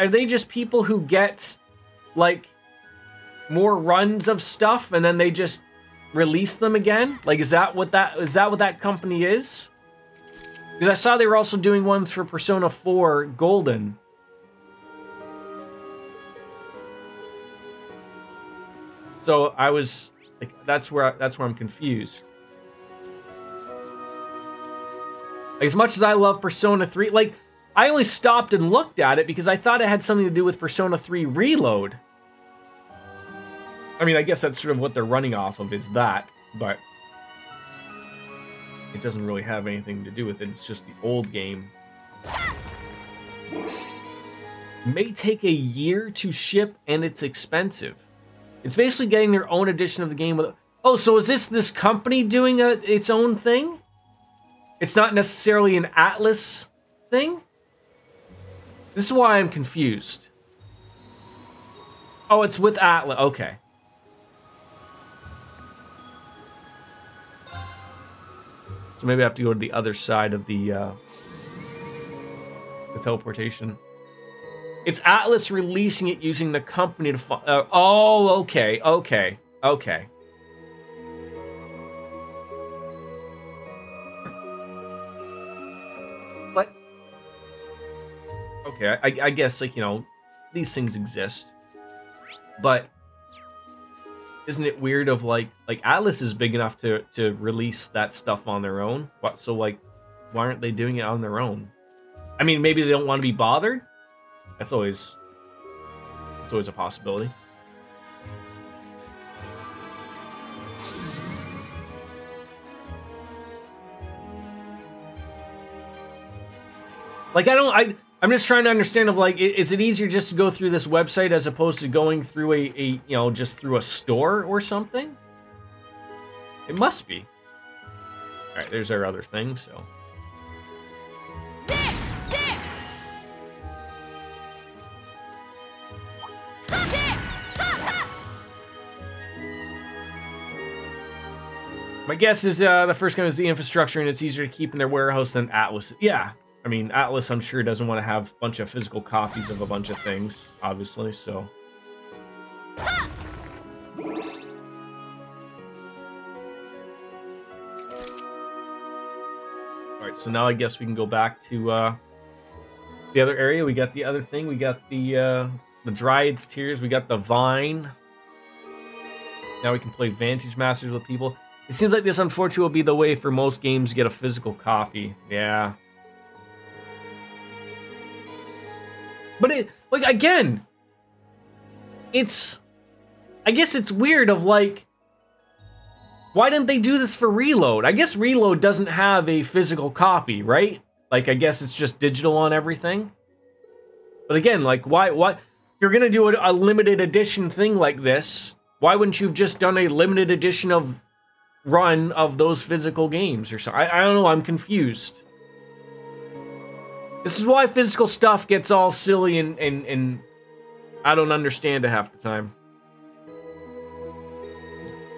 they just people who get, like, more runs of stuff and then they just release them again? Like, is that what that company is? Because I saw they were also doing ones for Persona 4 Golden. So I was like, that's where I'm confused. Like, as much as I love Persona 3, like, I only stopped and looked at it because I thought it had something to do with Persona 3 Reload. I mean, I guess that's sort of what they're running off of, is that, but it doesn't really have anything to do with it. It's just the old game. May take a year to ship, and it's expensive. It's basically getting their own edition of the game with... Oh, so is this company doing its own thing? It's not necessarily an Atlas thing? This is why I'm confused. Oh, it's with Atlas. Okay. So maybe I have to go to the other side of the teleportation. It's Atlas releasing it using the company to... oh, okay, okay, okay. What? Okay, I guess, like, you know, these things exist. But isn't it weird of, like Atlas is big enough to release that stuff on their own? So, like, why aren't they doing it on their own? I mean, maybe they don't want to be bothered? That's always a possibility. Like, I'm just trying to understand of, like, is it easier just to go through this website as opposed to going through a you know, just through a store or something? It must be. All right, there's our other thing, so. My guess is the first one is the infrastructure, and it's easier to keep in their warehouse than Atlas. Yeah, I mean, Atlas, I'm sure, doesn't want to have a bunch of physical copies of a bunch of things, obviously, so. Alright, so now I guess we can go back to the other area. We got the other thing. We got the Dryad's Tears. We got the Vine. Now we can play Vantage Masters with people. It seems like this, unfortunately, will be the way for most games to get a physical copy. Yeah. But it, like, again, it's... I guess it's weird of, like... Why didn't they do this for Reload? I guess Reload doesn't have a physical copy, right? Like, I guess it's just digital on everything. But again, like, why if you're gonna do a limited edition thing like this, why wouldn't you have just done a limited edition of... run of those physical games or something? I don't know, I'm confused. This is why physical stuff gets all silly and I don't understand it half the time.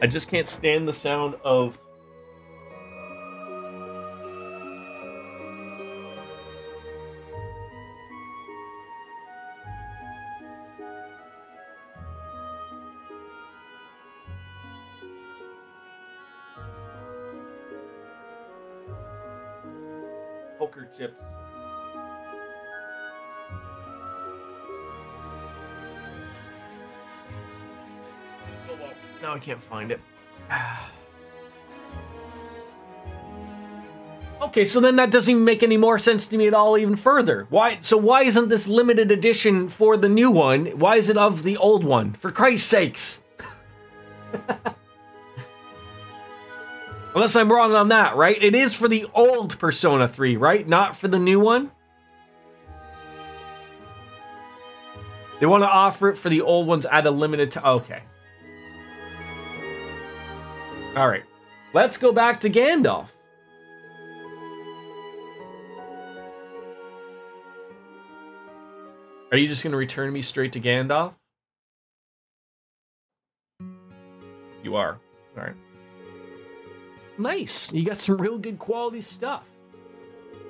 I just can't stand the sound of poker chips. No, I can't find it. Okay, so then that doesn't even make any more sense to me at all even further. Why isn't this limited edition for the new one? Why is it of the old one? For Christ's sakes. Unless I'm wrong on that, right? It is for the old Persona 3, right? Not for the new one? They want to offer it for the old ones at a limited time. Okay. Alright. Let's go back to Gandalf. Are you just going to return me straight to Gandalf? You are. Alright. Nice. You got some real good quality stuff.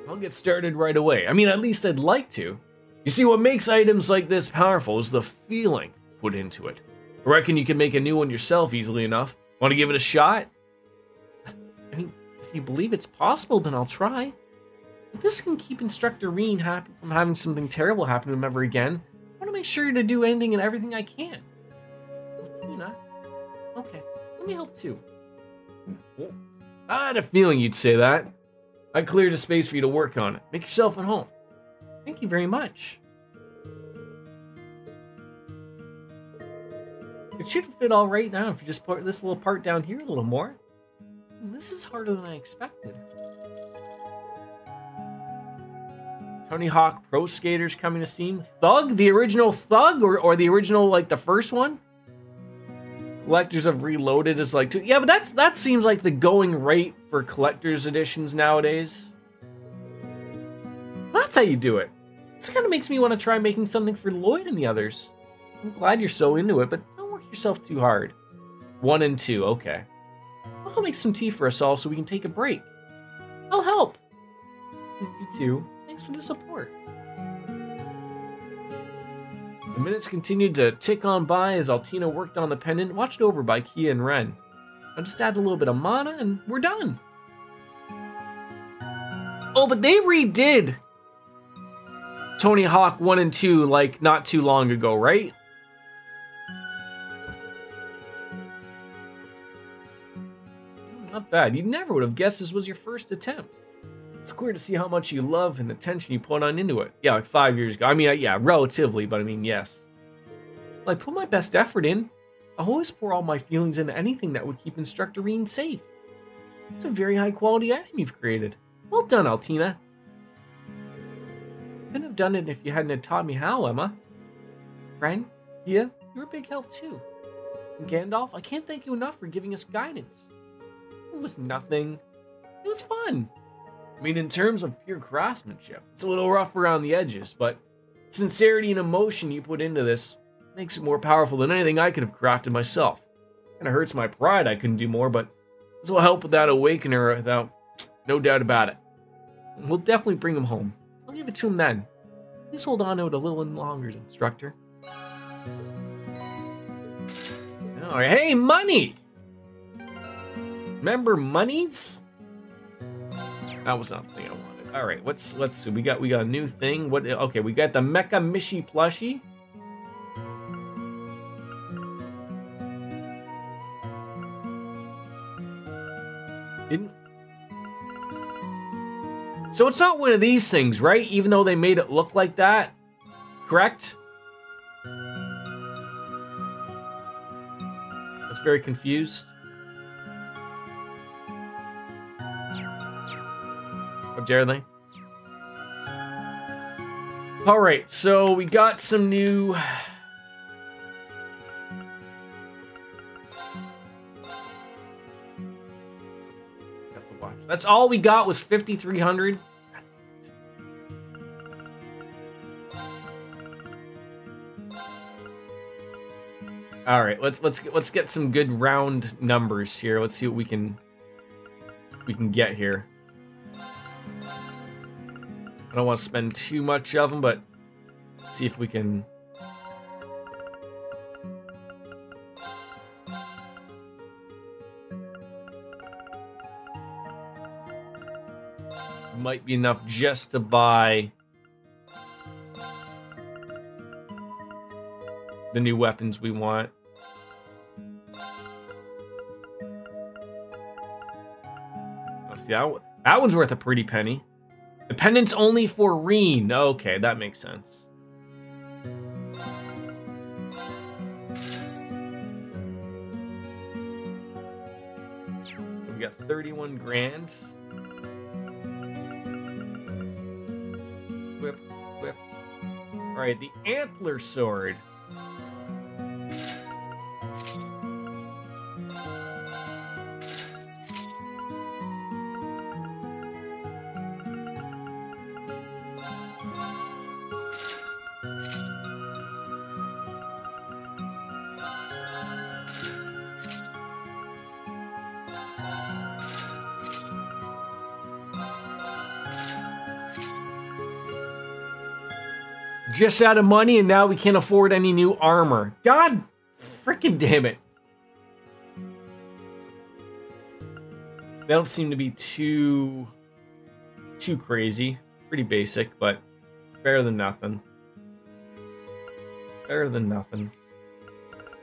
I'll get started right away. I mean, at least I'd like to. You see, what makes items like this powerful is the feeling put into it. I reckon you can make a new one yourself easily enough. Want to give it a shot? I mean, if you believe it's possible, then I'll try. If this can keep Instructor Reen happy from having something terrible happen to him ever again, I want to make sure to do anything and everything I can. Tina? Okay, let me help too. I had a feeling you'd say that. I cleared a space for you to work on it. Make yourself at home. Thank you very much. It should fit all right now if you just put this little part down here a little more. This is harder than I expected. Tony Hawk Pro Skaters coming to Steam. Thug, the original Thug, or the original, like, the first one? Collectors have reloaded as like, yeah, but that seems like the going rate for collector's editions nowadays. That's how you do it. This kind of makes me want to try making something for Lloyd and the others. I'm glad you're so into it, but don't work yourself too hard. 1 and 2, okay. I'll make some tea for us all so we can take a break. I'll help. You too. Thanks for the support. The minutes continued to tick on by as Altina worked on the pendant, watched over by Kia and Ren. I'll just add a little bit of mana and we're done. Oh, but they redid Tony Hawk 1 and 2 like not too long ago, right? Not bad. You never would have guessed this was your first attempt. It's clear to see how much you love and attention you put on into it. Yeah, like 5 years ago. I mean, yeah, relatively, but I mean, yes. Well, I put my best effort in. I always pour all my feelings into anything that would keep Instructor Reen safe. It's a very high quality item you've created. Well done, Altina. Couldn't have done it if you hadn't taught me how, Emma. Ren, Kia, you're a big help too. And Gandalf, I can't thank you enough for giving us guidance. It was nothing. It was fun. I mean, in terms of pure craftsmanship, it's a little rough around the edges, but sincerity and emotion you put into this makes it more powerful than anything I could have crafted myself. Kinda hurts my pride I couldn't do more, but this will help with that awakener without no doubt about it. We'll definitely bring him home. I'll give it to him then. Please hold on to it a little longer, Instructor. Alright, hey, money! Remember monies? That was not the thing I wanted. All right, let's see. We got a new thing. What? Okay, we got the Mecha Mishi plushie. So it's not one of these things, right? Even though they made it look like that, correct? I was very confused. How dare they? All right, so we got some new. Got the watch. That's all we got was 5,300. All right, let's get some good round numbers here. Let's see what we can get here. I don't want to spend too much of them, but see if we can. Might be enough just to buy the new weapons we want. Let's see, that one's worth a pretty penny. The pendant's only for Reen. Okay, that makes sense. So we got 31 grand. Whipped. All right, the antler sword. Just out of money, and now we can't afford any new armor. God freaking damn it. They don't seem to be too crazy. Pretty basic, but better than nothing. Better than nothing.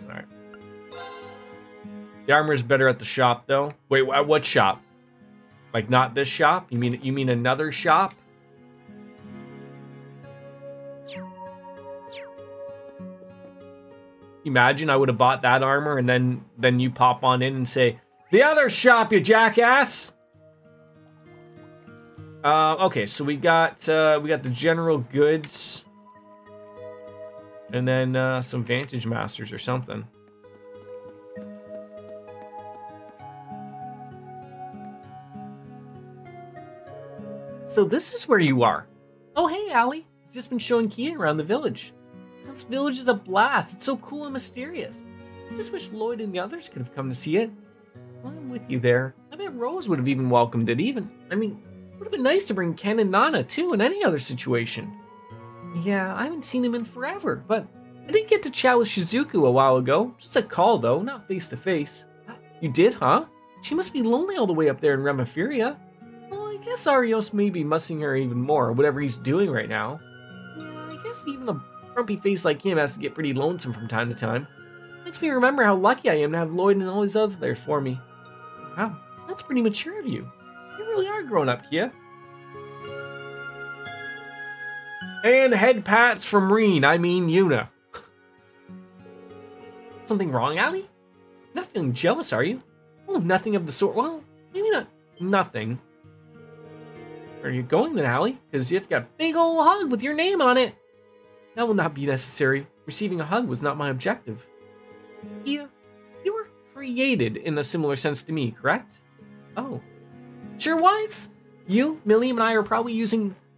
Alright. The armor is better at the shop, though. Wait, at what shop? Like, not this shop? You mean another shop? Imagine I would have bought that armor and then you pop on in and say, "The other shop, you jackass!" Okay, so we got the general goods, and then some Vantage Masters or something. So this is where you are. Oh, hey, Allie. I've just been showing Kia around the village. This village is a blast. It's so cool and mysterious. I just wish Lloyd and the others could have come to see it. Well, I'm with you there. I bet Rose would have even welcomed it it would have been nice to bring Ken and Nana, too, in any other situation. Yeah, I haven't seen him in forever, but I did get to chat with Shizuku a while ago. Just a call, though, not face-to-face. You did, huh? She must be lonely all the way up there in Remiferia. Well, I guess Arios may be missing her even more, whatever he's doing right now. Yeah, I guess even a grumpy face like him has to get pretty lonesome from time to time. Makes me remember how lucky I am to have Lloyd and all these others there for me. Wow, that's pretty mature of you. You really are grown up, Kia. And head pats from Yuna. Something wrong, Allie? You're not feeling jealous, are you? Oh, nothing of the sort. Well, maybe not nothing. Where are you going then, Allie? Because you've got a big old hug with your name on it. That will not be necessary. Receiving a hug was not my objective. Kia, you were created in a similar sense to me, correct? Oh. Sure was. You, Milliam, and I are probably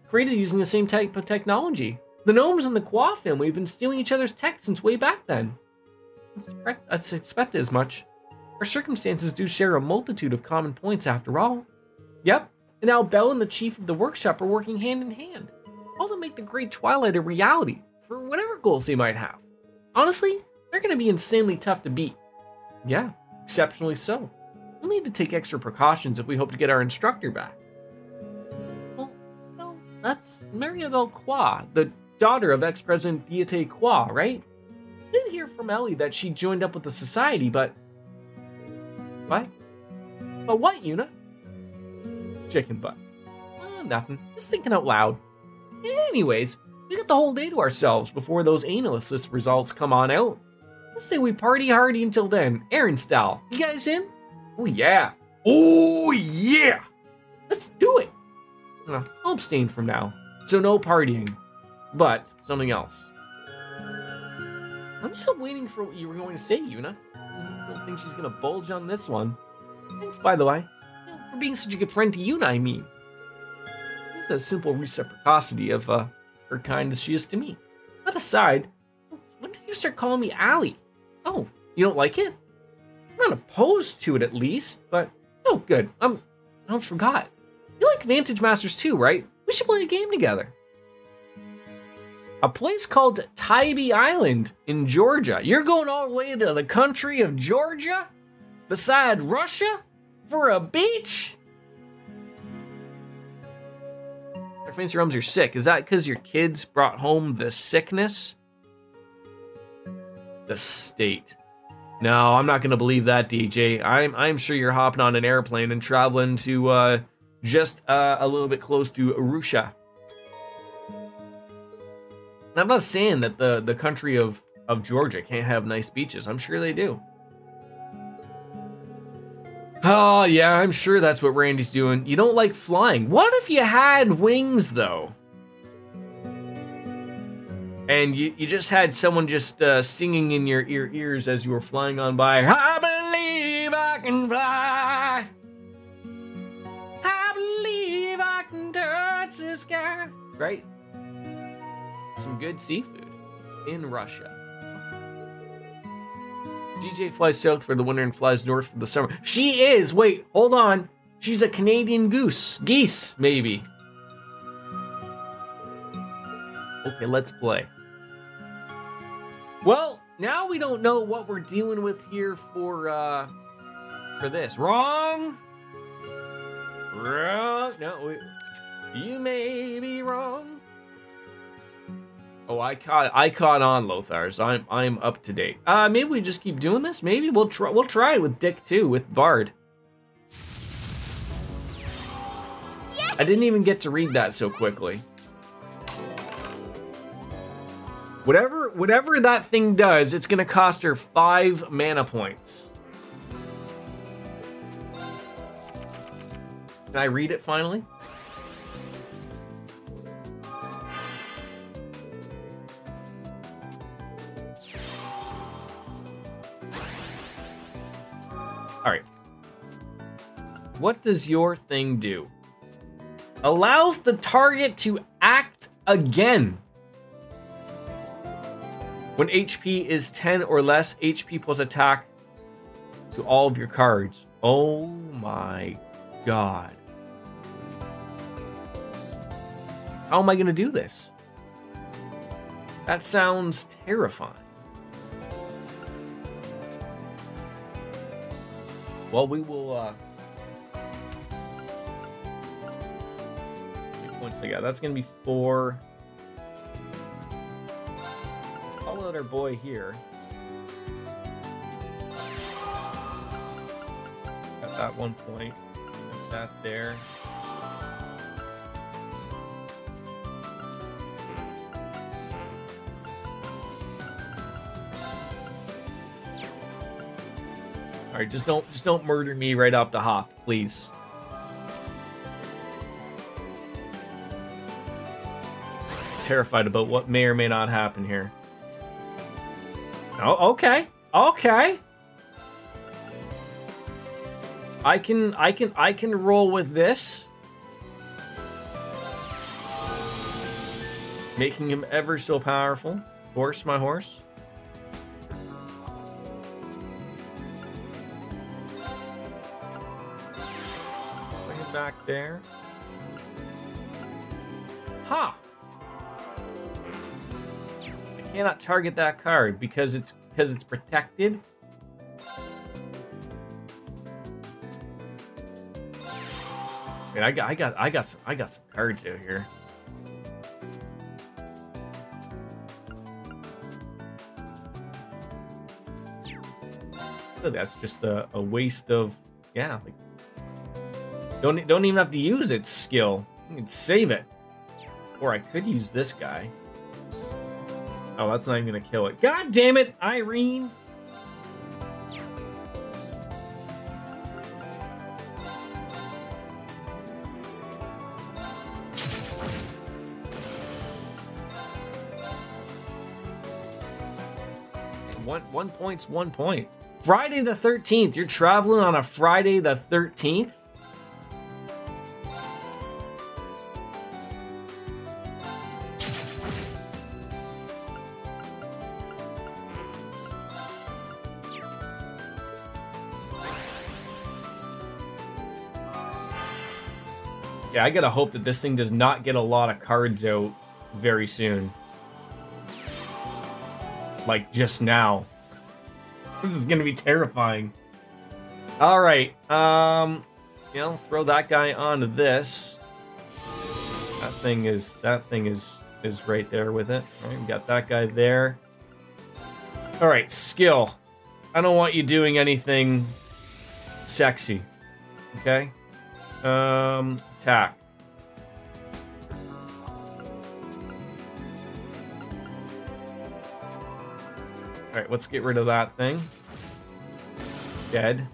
created using the same type of technology. The gnomes and the Qua family have been stealing each other's tech since way back then. I expected as much. Our circumstances do share a multitude of common points after all. Yep, and now Belle and the chief of the workshop are working hand in hand, all to make the Great Twilight a reality, for whatever goals they might have. Honestly, they're going to be insanely tough to beat. Yeah, exceptionally so. We'll need to take extra precautions if we hope to get our instructor back. Well, no, that's Mariabelle Qua, the daughter of ex-president Diete Qua, right? I did hear from Ellie that she joined up with the society, but... What? But what, Yuna? Chicken butts. Nothing. Just thinking out loud. Anyways, we got the whole day to ourselves before those analysis results come on out. Let's say we party hardy until then, Aaron style. You guys in? Oh yeah. Oh yeah! Let's do it! I'll abstain from now, so no partying. But something else. I'm still waiting for what you were going to say, Yuna. I don't think she's gonna bulge on this one. Thanks, by the way. For being such a good friend to Yuna, I mean. It's a simple reciprocity of her kind as she is to me. That aside, when did you start calling me Allie? Oh, you don't like it? I'm not opposed to it at least, but... Oh, good. I almost forgot. You like Vantage Masters too, right? We should play a game together. A place called Tybee Island in Georgia. You're going all the way to the country of Georgia? Beside Russia? For a beach? Fancy Rums, you're sick. Is that because your kids brought home the sickness? The state. No, I'm not going to believe that, DJ. I'm sure you're hopping on an airplane and traveling to just a little bit close to Russia. And I'm not saying that the country of Georgia can't have nice beaches. I'm sure they do. Oh, yeah, I'm sure that's what Randy's doing. You don't like flying. What if you had wings, though? And you just had someone just singing in your ears as you were flying on by. I believe I can fly. I believe I can touch the sky. Right? Some good seafood in Russia. DJ flies south for the winter and flies north for the summer. She is! Wait, hold on. She's a Canadian goose. Geese, maybe. Okay, let's play. Well, now we don't know what we're dealing with here for this. Wrong! Wrong! No, you may be wrong. Oh, I caught on, Lothars. I'm up to date. Maybe we just keep doing this. Maybe we'll try it with Dick too, with Bard. Yay! I didn't even get to read that so quickly. Whatever that thing does, it's gonna cost her 5 mana points. Can I read it finally? All right. What does your thing do? Allows the target to act again. When HP is 10 or less, HP plus attack to all of your cards. Oh my god. How am I going to do this? That sounds terrifying. Well, we will, how many points I got? That's going to be 4. Call out our boy here. Got that 1 point. That's that there. All right, just don't murder me right off the hop, please. Terrified about what may or may not happen here. Oh, okay. Okay. I can roll with this. Making him ever so powerful. Horse, my horse. Bring it back there. Ha! I cannot target that card because it's protected. Man, I got some cards out here. So that's just a waste of, yeah, like don't even have to use its skill. You can save it. Or I could use this guy. Oh, that's not even gonna kill it. God damn it, Irene! One point's 1 point. Friday the 13th. You're traveling on a Friday the 13th? Yeah, I gotta hope that this thing does not get a lot of cards out very soon. Like just now. This is gonna be terrifying. All right, you know, throw that guy onto this. That thing is right there with it. All right, we got that guy there. All right, skill. I don't want you doing anything sexy. Okay. Attack. All right, let's get rid of that thing. Dead.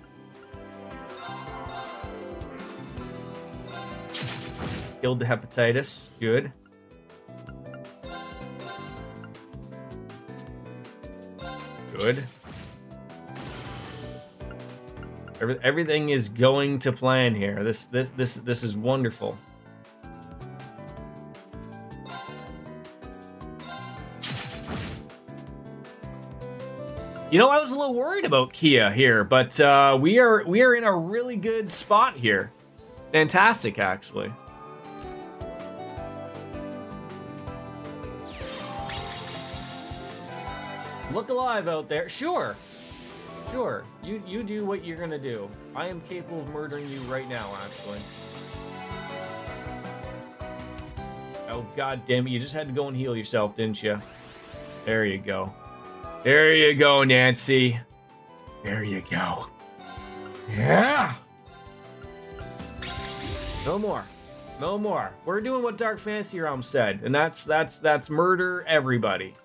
Killed the hepatitis. Good. Good. Everything is going to plan here. This is wonderful. You know, I was a little worried about Kia here, but we are in a really good spot here. Fantastic, actually. Look alive out there. Sure. Sure. You do what you're gonna do. I am capable of murdering you right now, actually. Oh, god damn it. You just had to go and heal yourself, didn't you? There you go. There you go, Nancy. There you go. Yeah! No more. No more. We're doing what Dark Fantasy Realm said, and that's murder everybody.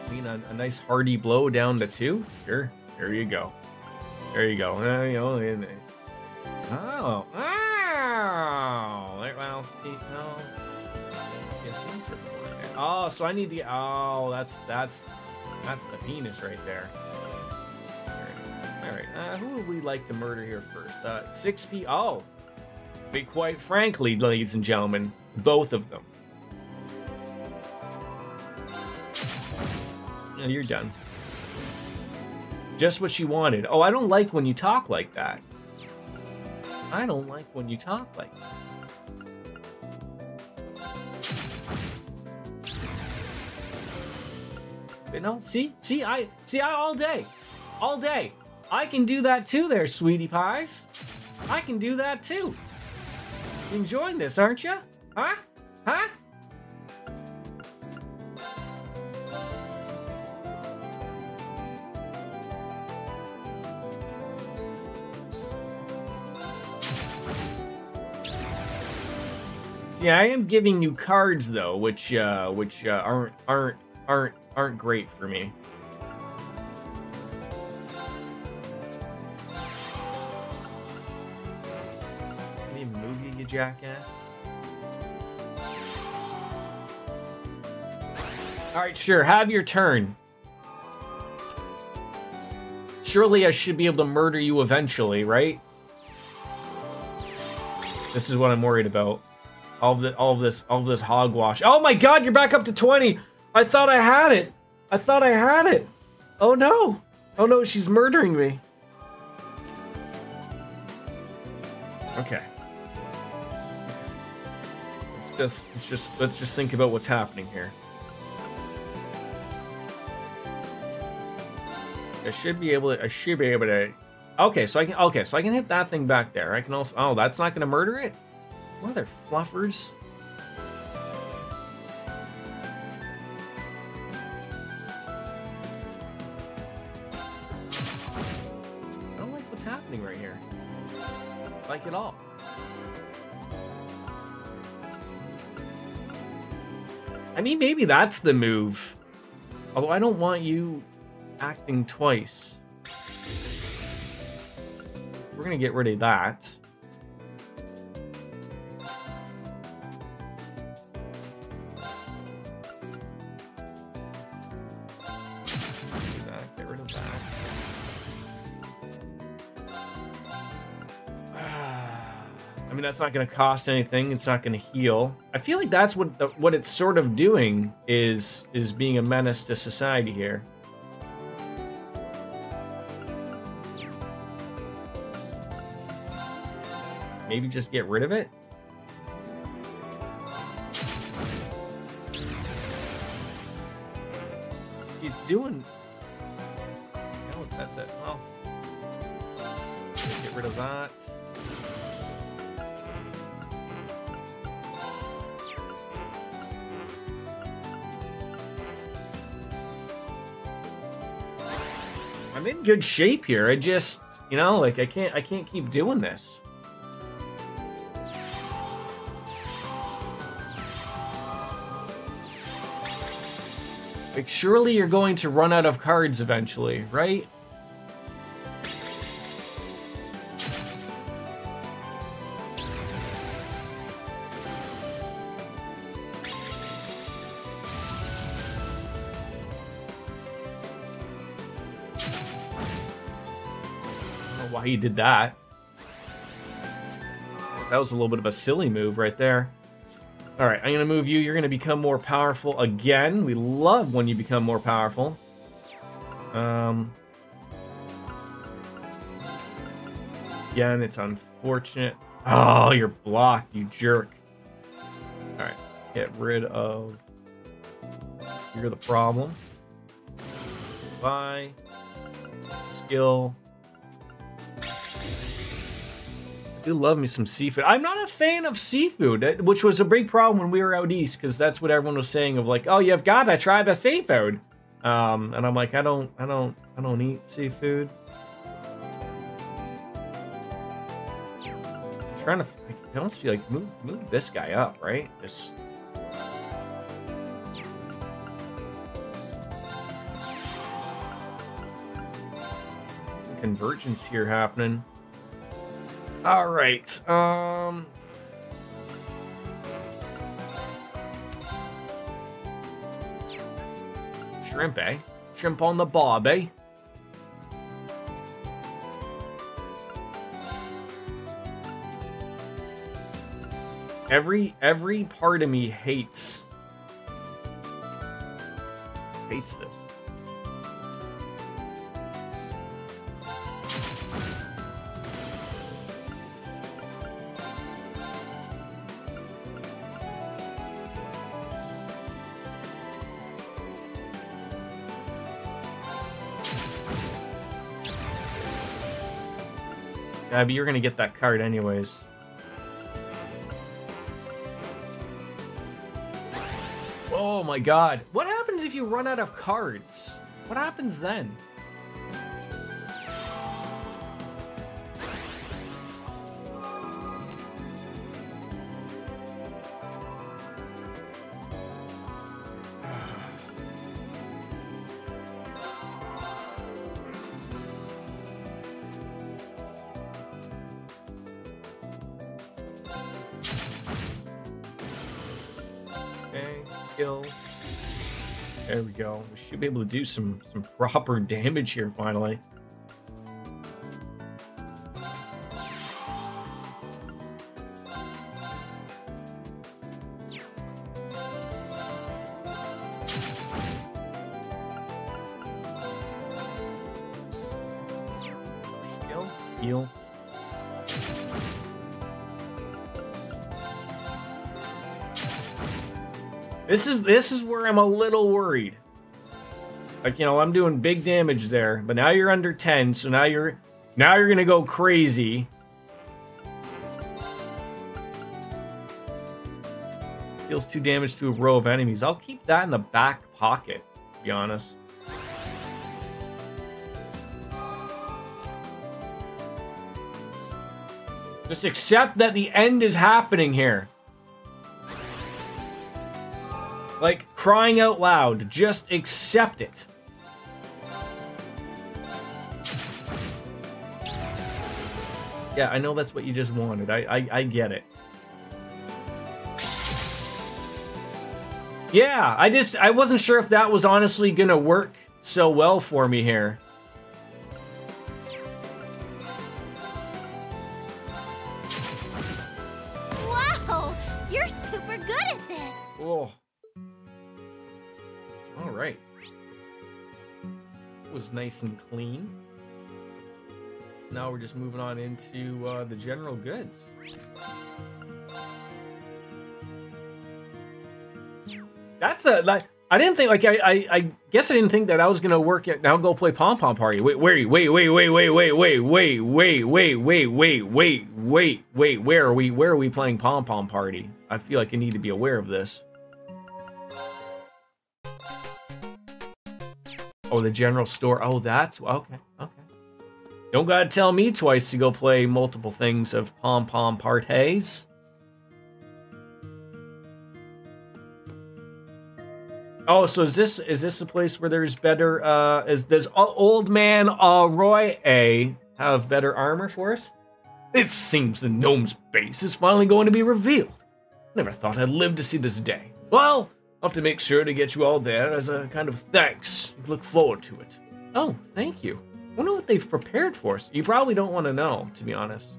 I mean, a nice hearty blow down to 2? Sure. There you go. There you go. You know, oh. mouth teeth. No. Yes, these are forehead. Oh, so I need the. Oh, that's the penis right there. All right. Who would we like to murder here first? 6 feet. Oh, be quite frankly, ladies and gentlemen, both of them. And you're done. Just what she wanted. Oh, I don't like when you talk like that. I don't like when you talk like that. You know, see, I all day. I can do that too there, sweetie pies. I can do that too. You enjoying this, aren't you? Huh? Huh? See, I am giving you cards though, which aren't great for me. Can you even move, you jackass? All right, sure. Have your turn. Surely I should be able to murder you eventually, right? This is what I'm worried about. All of this hogwash. Oh my God, you're back up to 20. I thought I had it. Oh no. Oh no, she's murdering me. Okay. Let's just think about what's happening here. I should be able to. Okay, so I can hit that thing back there. I can also. Oh, that's not gonna murder it. Mother fluffers. I don't like what's happening right here. Like it all. I mean, maybe that's the move. Although I don't want you acting twice. We're gonna get rid of that. Get rid of that. I mean, that's not gonna cost anything. It's not gonna heal. I feel like that's what it's sort of doing is being a menace to society here. Maybe just get rid of it? It's doing... Oh, that's it. Well, get rid of that. I'm in good shape here. I just, you know, like I can't keep doing this. Like, surely you're going to run out of cards eventually, right? I don't know why he did that. That was a little bit of a silly move right there. All right, I'm going to move you. You're going to become more powerful again. We love when you become more powerful. Again, it's unfortunate. Oh, you're blocked, you jerk. All right, get rid of... You're the problem. Bye. Skill. I do love me some seafood. I'm not a fan of seafood, which was a big problem when we were out east, because that's what everyone was saying of like, oh, you've got to try the seafood. And I'm like, I don't eat seafood. I'm trying to, I almost feel like move this guy up, right? Just. Some convergence here happening. All right. shrimp, eh? Shrimp on the bob, eh? Every part of me hates this. Yeah, but you're gonna get that card anyways. Oh my god. What happens if you run out of cards? What happens then? Okay, kill. There we go. We should be able to do some proper damage here finally. Skill, heal. This is where I'm a little worried. Like, you know, I'm doing big damage there, but now you're under 10, so now you're gonna go crazy. Deals 2 damage to a row of enemies. I'll keep that in the back pocket, to be honest. Just accept that the end is happening here. Like, crying out loud, just accept it. Yeah, I know that's what you just wanted. I get it. Yeah, I wasn't sure if that was honestly gonna work so well for me here. Wow, you're super good at this. Oh. All right. It was nice and clean. So now we're just moving on into the general goods. That's like I didn't think I guess I didn't think that I was gonna work it. Now go play Pom Pom Party. Wait. Where are we playing Pom Pom Party? I feel like I need to be aware of this. Oh, the general store. Oh, that's okay. Okay. Don't gotta tell me twice to go play multiple things of Pom Pom Parties. Oh, so is this the place where there's better? Does old man Roy A have better armor for us? It seems the gnome's base is finally going to be revealed. Never thought I'd live to see this day. Well, I'll have to make sure to get you all there as a kind of thanks. Look forward to it. Oh, thank you. I wonder what they've prepared for us. You probably don't want to know, to be honest.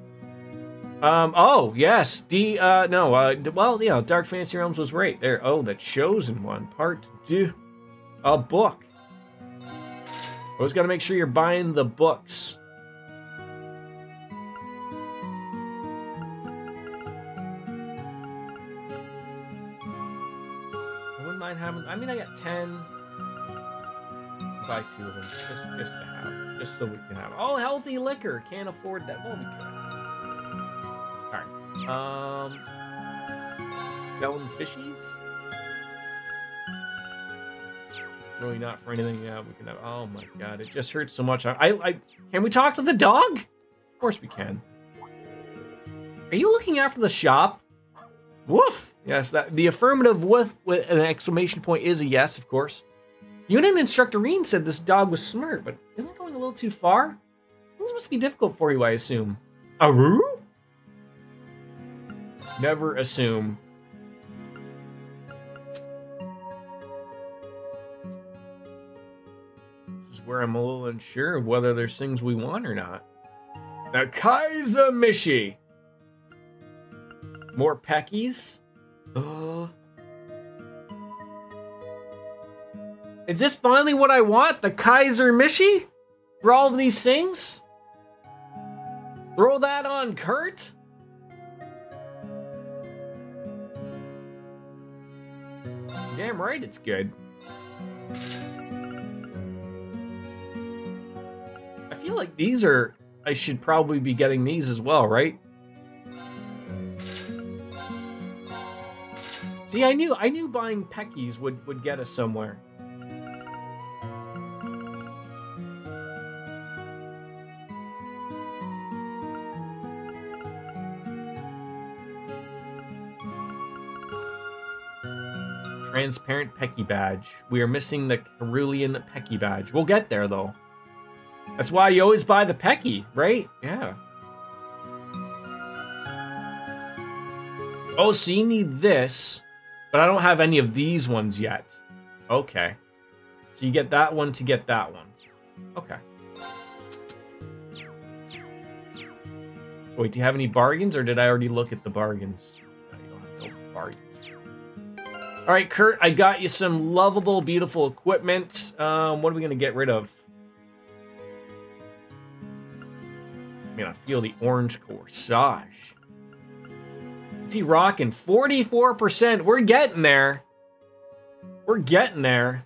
Oh, yes. Well, you know, Dark Fantasy Realms was right there. Oh, the Chosen One, Part 2. A book. Always got to make sure you're buying the books. I wouldn't mind having, I mean, I got 10. Buy 2 of them, just to have, just so we can have. Oh, healthy liquor. Can't afford that. Well, we can. Alright. Selling fishies? Really not for anything. Yeah, we can have. Oh my god, it just hurts so much. Can we talk to the dog? Of course we can. Are you looking after the shop? Woof! Yes, the affirmative woof with an exclamation point is a yes, of course. Unit Instructor Reen said this dog was smart, but isn't it going a little too far? This must be difficult for you, I assume. Aru? Never assume. where I'm a little unsure of whether there's things we want or not. Now, Kaiser Mishi. More Peckies. Is this finally what I want? The Kaiser Mishi? For all of these things? Throw that on Kurt? Damn right it's good. I feel like these are... I should probably be getting these as well, right? See, I knew buying Peckies would get us somewhere. Transparent Pecky badge. We are missing the Cerulean Pecky badge. We'll get there, though. That's why you always buy the Pecky, right? Yeah. Oh, so you need this, but I don't have any of these ones yet. Okay. So you get that one to get that one. Okay. Wait, do you have any bargains, or did I already look at the bargains? No, you don't have to look at bargains. All right, Kurt, I got you some lovable, beautiful equipment. What are we going to get rid of? I mean, I feel the orange corsage. Is he rocking 44%? We're getting there. We're getting there.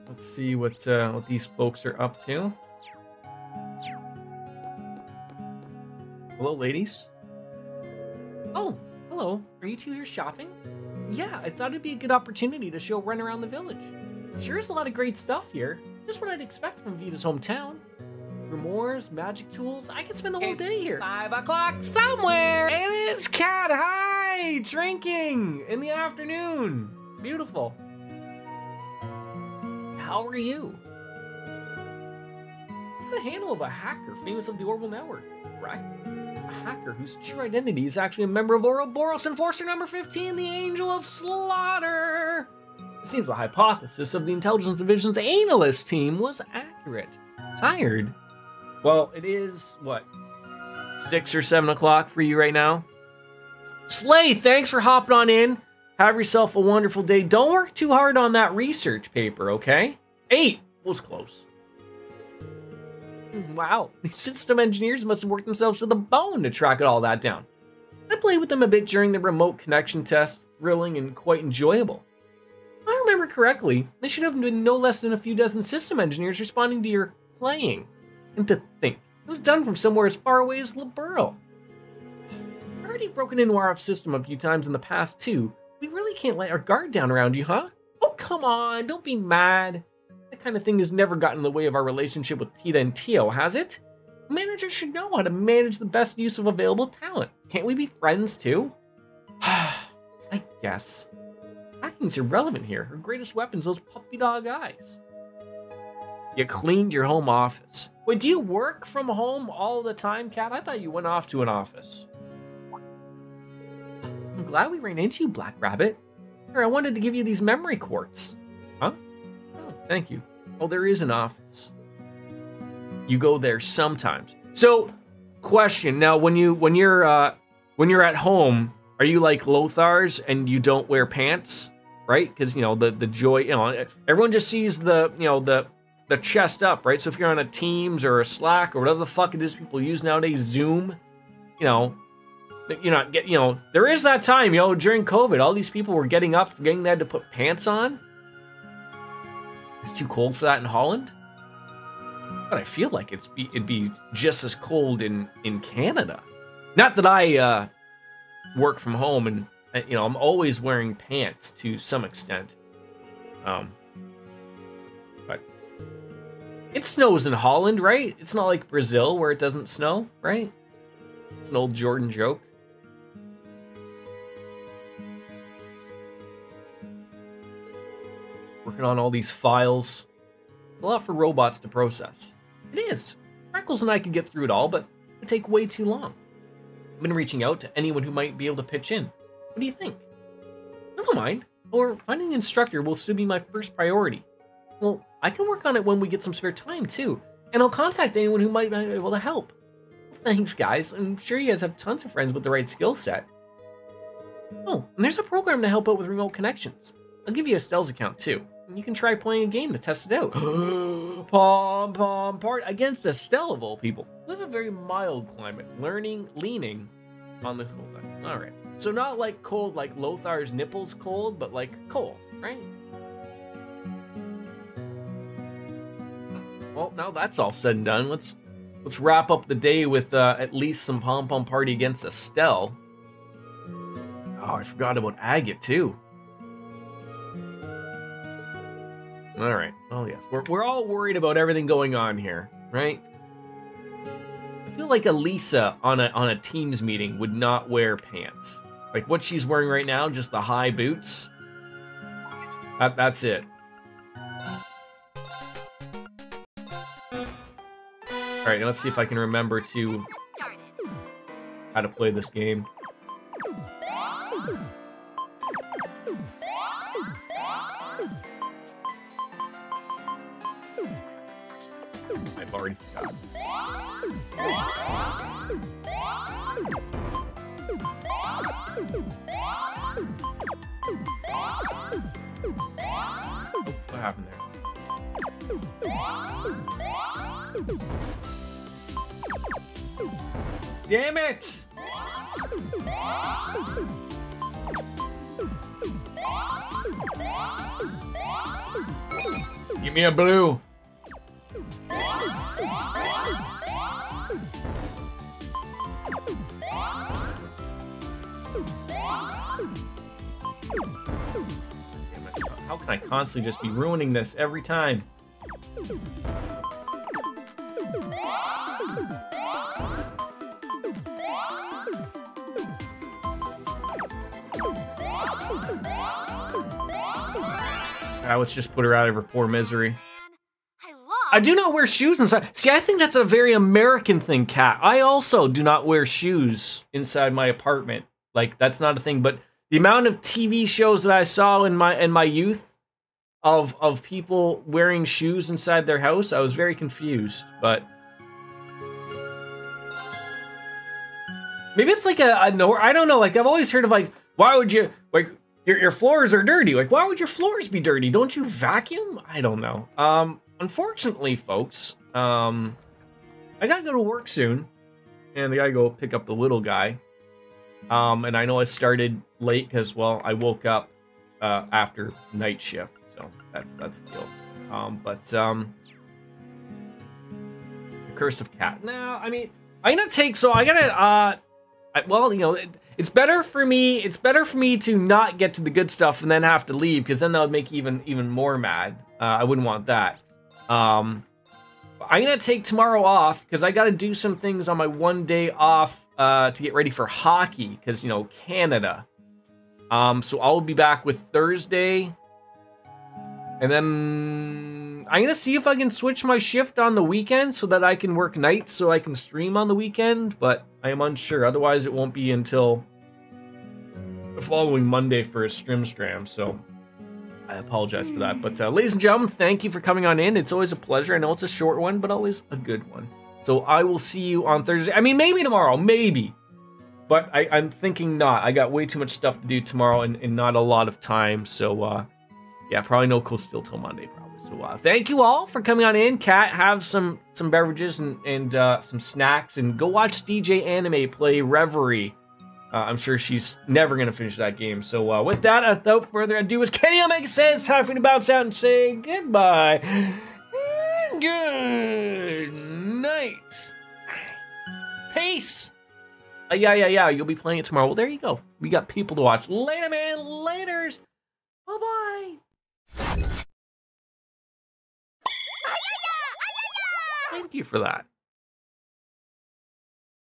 Let's see what these folks are up to. Hello, ladies. Oh, hello. Are you two here shopping? Yeah, I thought it'd be a good opportunity to show a run around the village. Sure is a lot of great stuff here. Just what I'd expect from Vita's hometown. Grimoires, magic tools. I could spend the whole day here. 5 o'clock somewhere. It is Cat High drinking in the afternoon. Beautiful. How are you? It's the handle of a hacker famous of the Orbital Network, correct? A hacker whose true identity is actually a member of Ouroboros Enforcer number 15, the Angel of Slaughter. It seems the hypothesis of the Intelligence Division's analyst team was accurate. Tired? Well, it is, what, 6 or 7 o'clock for you right now? Slay, thanks for hopping on in. Have yourself a wonderful day. Don't work too hard on that research paper, okay? 8 was close. Wow, these system engineers must have worked themselves to the bone to track all that down. I played with them a bit during the remote connection test, thrilling and quite enjoyable. If I remember correctly, there should have been no less than a few dozen system engineers responding to your playing. And to think, it was done from somewhere as far away as Liberl. I've already broken into our system a few times in the past too. We really can't let our guard down around you, huh? Oh, come on, don't be mad. That kind of thing has never gotten in the way of our relationship with Tita and Tio, has it? A manager should know how to manage the best use of available talent. Can't we be friends too? I guess. Hacking's irrelevant here. Her greatest weapon's those puppy dog eyes. You cleaned your home office. Wait, do you work from home all the time, Kat? I thought you went off to an office. I'm glad we ran into you, Black Rabbit. Here, I wanted to give you these memory quartz. Huh? Oh, thank you. Oh, there is an office. You go there sometimes. So, question. Now, when you're at home, are you like Lothar's and you don't wear pants, right? Because you know the joy. You know, everyone just sees the chest up, right? So if you're on a Teams or a Slack or whatever the fuck it is people use nowadays, Zoom, there is that time, during COVID, all these people were getting up, forgetting they had to put pants on. It's too cold for that in Holland. But I feel like it'd be just as cold in Canada. Not that I work from home and I'm always wearing pants to some extent. But it snows in Holland, right? It's not like Brazil where it doesn't snow, right? It's an old Jordan joke. Working on all these files. It's a lot for robots to process. It is. Freckles and I can get through it all, but it would take way too long. I've been reaching out to anyone who might be able to pitch in. What do you think? I don't mind. Or finding an instructor will still be my first priority. Well, I can work on it when we get some spare time, too. And I'll contact anyone who might be able to help. Thanks, guys. I'm sure you guys have tons of friends with the right skill set. Oh, and there's a program to help out with remote connections. I'll give you Estelle's account, too. And you can try playing a game to test it out. Pom-pom part against Estelle, of all people. We have a very mild climate. Leaning on the cold. Alright. So not like cold like Lothar's nipples cold, but like cold, right? Well, now that's all said and done. Let's wrap up the day with at least some pom-pom party against Estelle. Oh, I forgot about Agate too. All right. Oh yes, we're all worried about everything going on here, right? I feel like Elisa on a Teams meeting would not wear pants. Like what she's wearing right now, just the high boots. That's it. All right, now let's see if I can remember how to play this game. I've already forgotten. Oh, what happened there? Damn it! Give me a blue. How can I constantly just be ruining this every time? Let's just put her out of her poor misery. I do not wear shoes inside. See, I think that's a very American thing, Kat. I also do not wear shoes inside my apartment. Like, that's not a thing. But the amount of TV shows that I saw in my youth of people wearing shoes inside their house, I was very confused. But maybe it's like I don't know. Like, I've always heard of like, why would you like? Your floors are dirty. Like, why would your floors be dirty? Don't you vacuum? I don't know. Unfortunately, folks, I gotta go to work soon, and I gotta go pick up the little guy. And I know I started late because, well, I woke up after night shift, so that's the deal. The Curse of Cat. No, I mean, I'm gonna take. So I gotta. Well, you know, it's better for me. It's better for me to not get to the good stuff and then have to leave, because then that would make even more mad. I wouldn't want that. I'm gonna take tomorrow off because I gotta do some things on my one day off to get ready for hockey, because, you know, Canada. So I'll be back with Thursday, and then I'm gonna see if I can switch my shift on the weekend so that I can work nights so I can stream on the weekend, but I am unsure. Otherwise, it won't be until the following Monday for a stram, so I apologize for that. But ladies and gentlemen, thank you for coming on in. It's always a pleasure. I know it's a short one, but always a good one. So I will see you on Thursday. I mean, maybe tomorrow, maybe. But I'm thinking not. I got way too much stuff to do tomorrow and not a lot of time. So, yeah, probably no Cold Steel till Monday, probably. So, thank you all for coming on in. Kat, have some beverages and some snacks. And go watch DJ Anime play Reverie. I'm sure she's never going to finish that game. So, with that, without further ado, as Kenny Omega says, time for me to bounce out and say goodbye. And good night. Peace. Yeah. You'll be playing it tomorrow. Well, there you go. We got people to watch. Later, man. Laters. Bye-bye. Thank you for that.